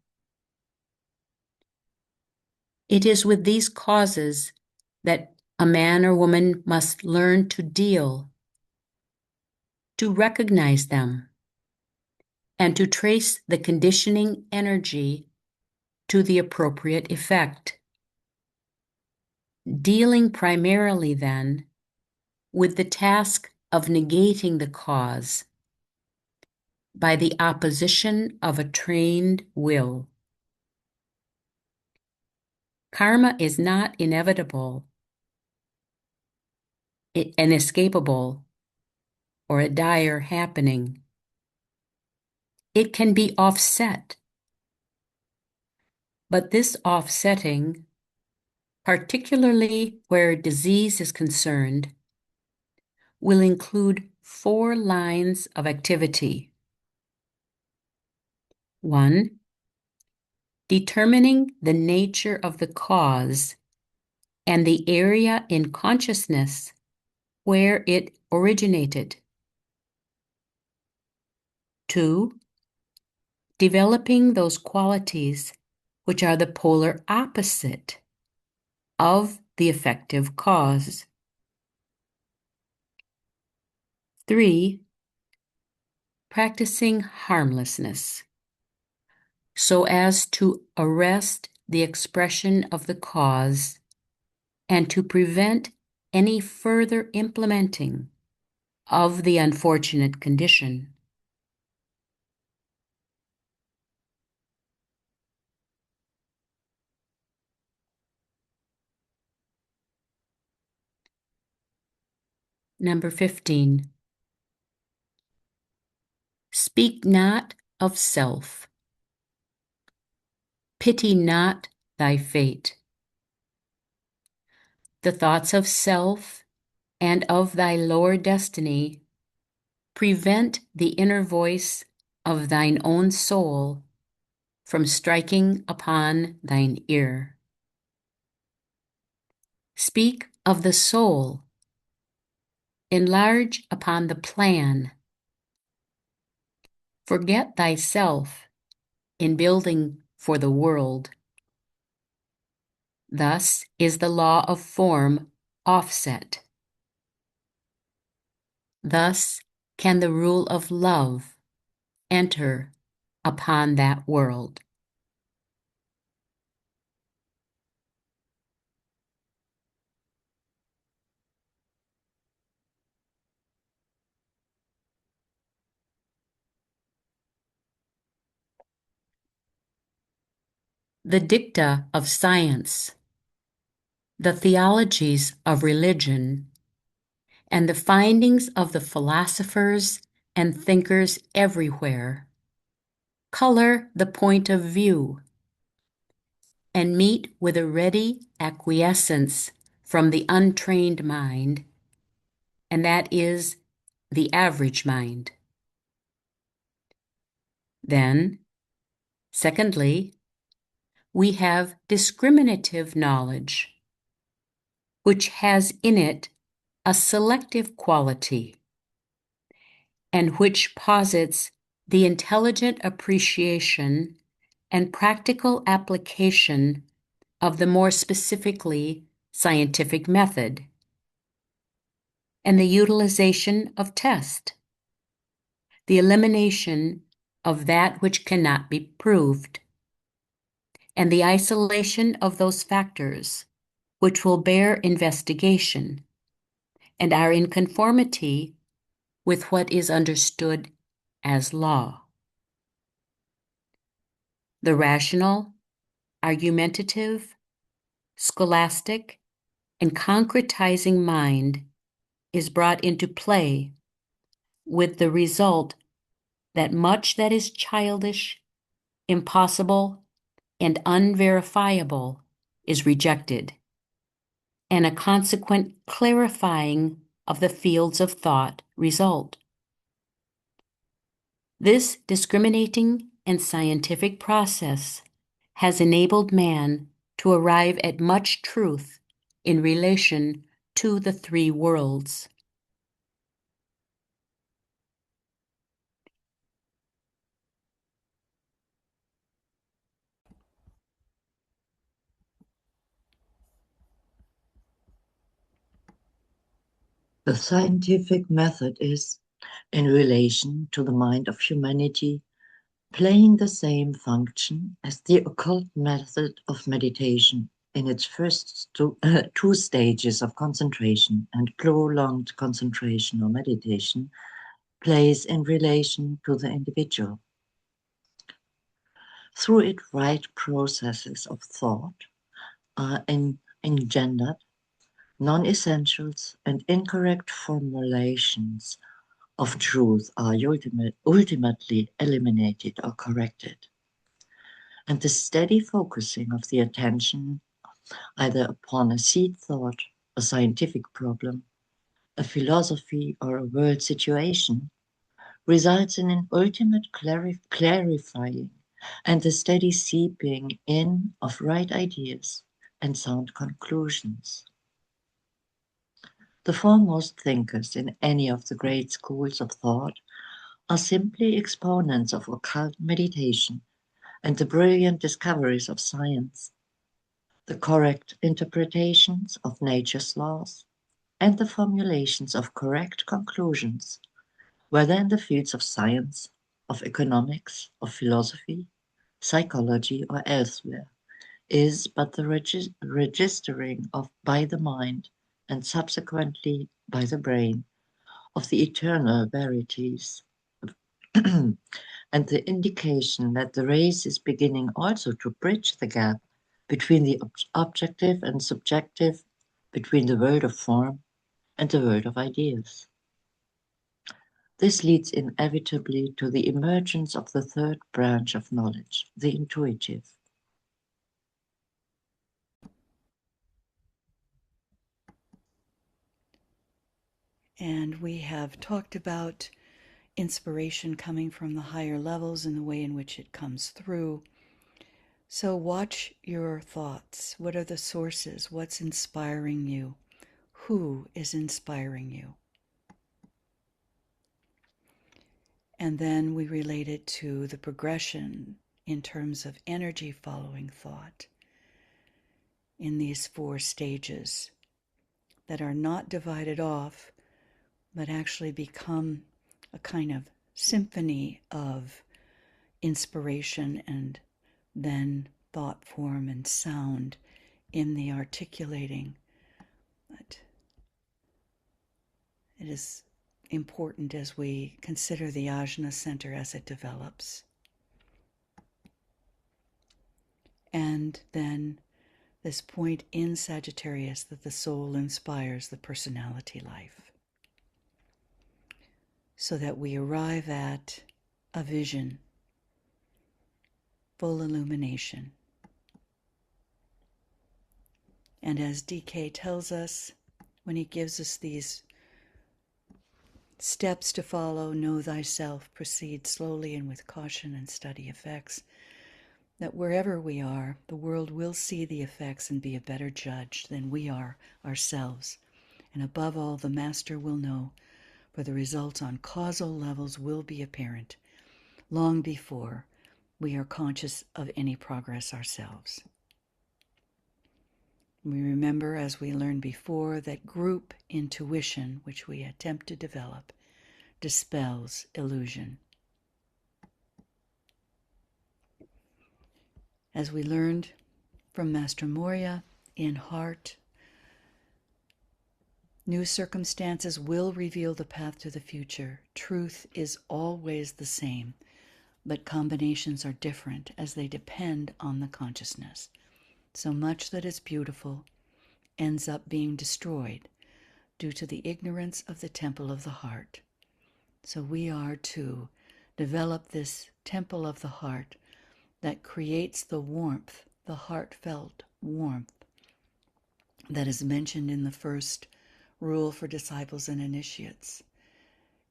It is with these causes that a man or woman must learn to deal, to recognize them, and to trace the conditioning energy to the appropriate effect. Dealing primarily, then, with the task of negating the cause by the opposition of a trained will. Karma is not inevitable, inescapable, or a dire happening. It can be offset, but this offsetting, particularly where disease is concerned, will include 4 lines of activity. 1. Determining the nature of the cause and the area in consciousness where it originated. 2. Developing those qualities which are the polar opposite of the effective cause. 3. Practicing harmlessness so as to arrest the expression of the cause and to prevent any further implementing of the unfortunate condition. Number 15. Speak not of self. Pity not thy fate. The thoughts of self and of thy lower destiny prevent the inner voice of thine own soul from striking upon thine ear. Speak of the soul. Enlarge upon the plan. Forget thyself in building for the world. Thus is the law of form offset. Thus can the rule of love enter upon that world. The dicta of science, the theologies of religion, and the findings of the philosophers and thinkers everywhere color the point of view and meet with a ready acquiescence from the untrained mind, and that is the average mind. Then, secondly, we have discriminative knowledge, which has in it a selective quality, and which posits the intelligent appreciation and practical application of the more specifically scientific method, and the utilization of test, the elimination of that which cannot be proved, and the isolation of those factors which will bear investigation and are in conformity with what is understood as law. The rational, argumentative, scholastic, and concretizing mind is brought into play, with the result that much that is childish, impossible, and unverifiable is rejected, and a consequent clarifying of the fields of thought result. This discriminating and scientific process has enabled man to arrive at much truth in relation to the 3 worlds. The scientific method is, in relation to the mind of humanity, playing the same function as the occult method of meditation in its first two stages of concentration and prolonged concentration or meditation plays in relation to the individual. Through it, right processes of thought are engendered, non-essentials and incorrect formulations of truth are ultimately eliminated or corrected. And the steady focusing of the attention either upon a seed thought, a scientific problem, a philosophy, or a world situation results in an ultimate clarifying and the steady seeping in of right ideas and sound conclusions. The foremost thinkers in any of the great schools of thought are simply exponents of occult meditation and the brilliant discoveries of science, the correct interpretations of nature's laws, and the formulations of correct conclusions, whether in the fields of science, of economics, of philosophy, psychology, or elsewhere, is but the registering of by the mind and subsequently by the brain of the eternal verities and the indication that the race is beginning also to bridge the gap between the objective and subjective, between the world of form and the world of ideas. This leads inevitably to the emergence of the third branch of knowledge, the intuitive. And we have talked about inspiration coming from the higher levels and the way in which it comes through. So watch your thoughts. What are the sources? What's inspiring you? Who is inspiring you? And then we relate it to the progression in terms of energy following thought in these 4 stages that are not divided off, but actually become a kind of symphony of inspiration and then thought form and sound in the articulating. But it is important as we consider the Ajna Center as it develops. And then this point in Sagittarius that the soul inspires the personality life, so that we arrive at a vision, full illumination. And as DK tells us, when he gives us these steps to follow, know thyself, proceed slowly and with caution and study effects, that wherever we are, the world will see the effects and be a better judge than we are ourselves. And above all, the Master will know, for the results on causal levels will be apparent long before we are conscious of any progress ourselves. We remember, as we learned before, that group intuition, which we attempt to develop, dispels illusion. As we learned from Master Moria, in heart, new circumstances will reveal the path to the future. Truth is always the same, but combinations are different as they depend on the consciousness. So much that is beautiful ends up being destroyed due to the ignorance of the temple of the heart. So we are to develop this temple of the heart that creates the warmth, the heartfelt warmth that is mentioned in the first rule for disciples and initiates.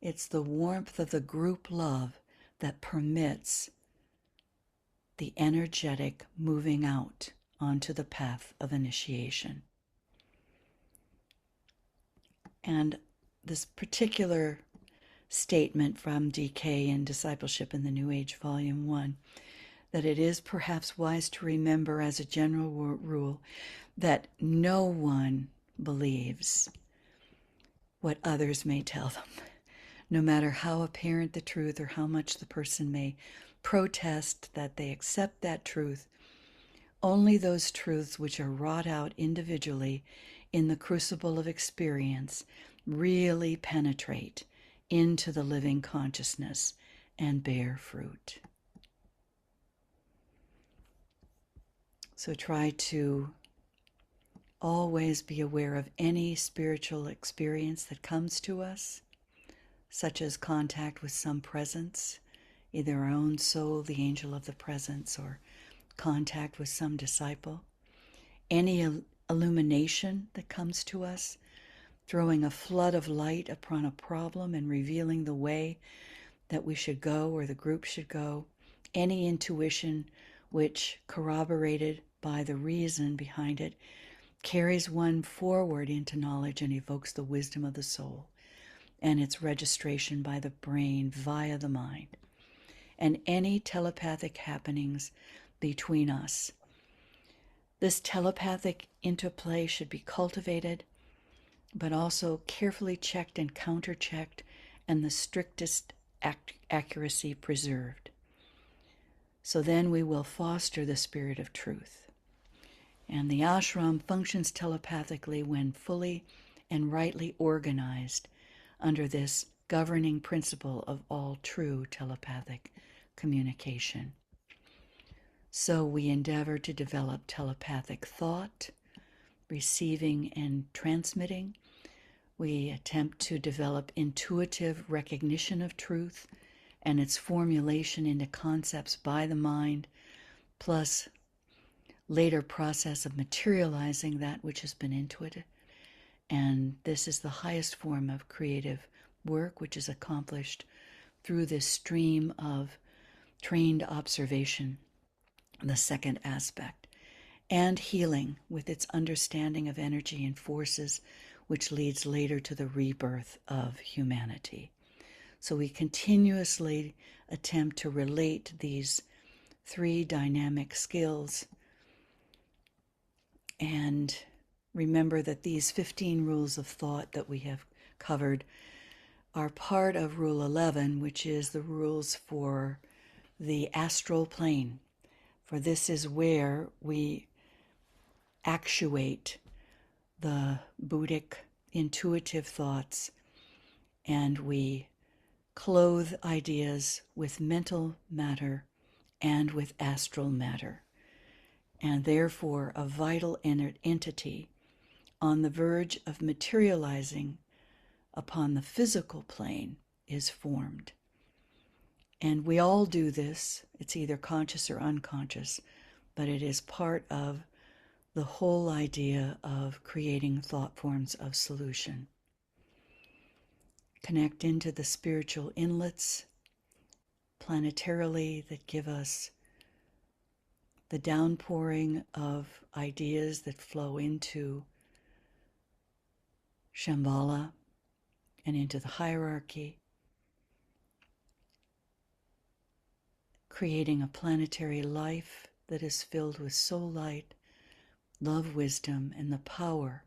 It's the warmth of the group love that permits the energetic moving out onto the path of initiation. And this particular statement from DK in Discipleship in the New Age, Volume 1, that it is perhaps wise to remember as a general rule that no one believes what others may tell them. No matter how apparent the truth or how much the person may protest that they accept that truth, only those truths which are wrought out individually in the crucible of experience really penetrate into the living consciousness and bear fruit. So try to always be aware of any spiritual experience that comes to us, such as contact with some presence, either our own soul, the angel of the presence, or contact with some disciple. Any illumination that comes to us, throwing a flood of light upon a problem and revealing the way that we should go or the group should go. Any intuition which, corroborated by the reason behind it, carries one forward into knowledge and evokes the wisdom of the soul and its registration by the brain via the mind. And any telepathic happenings between us. This telepathic interplay should be cultivated, but also carefully checked and counter-checked, and the strictest accuracy preserved. So then we will foster the spirit of truth. And the ashram functions telepathically when fully and rightly organized under this governing principle of all true telepathic communication. So we endeavor to develop telepathic thought, receiving and transmitting. We attempt to develop intuitive recognition of truth and its formulation into concepts by the mind, plus later process of materializing that which has been intuited. And this is the highest form of creative work, which is accomplished through this stream of trained observation, the second aspect, and healing with its understanding of energy and forces, which leads later to the rebirth of humanity. So we continuously attempt to relate these three dynamic skills and remember that these 15 rules of thought that we have covered are part of Rule 11, which is the rules for the astral plane. For this is where we actuate the Buddhic intuitive thoughts and we clothe ideas with mental matter and with astral matter, and therefore a vital entity on the verge of materializing upon the physical plane is formed. And we all do this. It's either conscious or unconscious, but it is part of the whole idea of creating thought forms of solution. Connect into the spiritual inlets planetarily that give us the downpouring of ideas that flow into Shambhala and into the hierarchy, creating a planetary life that is filled with soul light, love, wisdom, and the power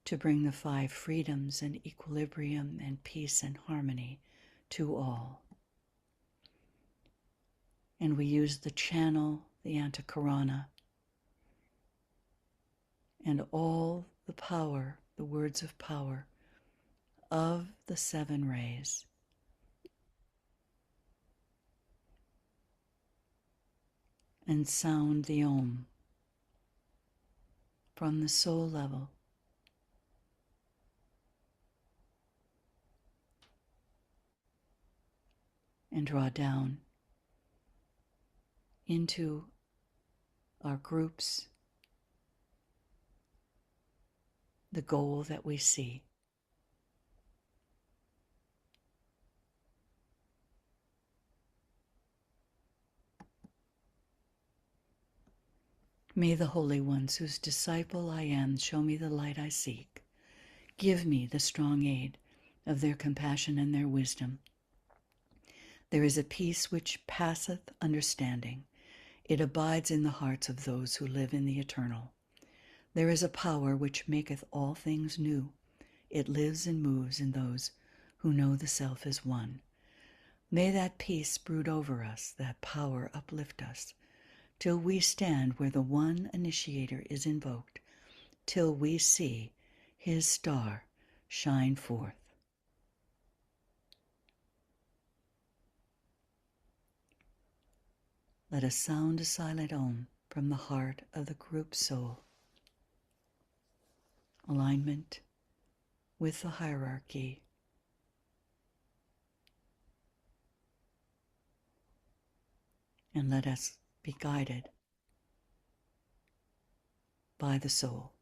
to bring the 5 freedoms and equilibrium and peace and harmony to all. And we use the channel, the Antakarana, and all the power, the words of power of the 7 rays. And sound the Om from the soul level. And draw down into our groups the goal that we see. May the holy ones whose disciple I am show me the light I seek. Give me the strong aid of their compassion and their wisdom. There is a peace which passeth understanding. It abides in the hearts of those who live in the eternal. There is a power which maketh all things new. It lives and moves in those who know the self is one. May that peace brood over us, that power uplift us, till we stand where the one initiator is invoked, till we see his star shine forth. Let us sound a silent Om from the heart of the group soul. Alignment with the hierarchy. And let us be guided by the soul.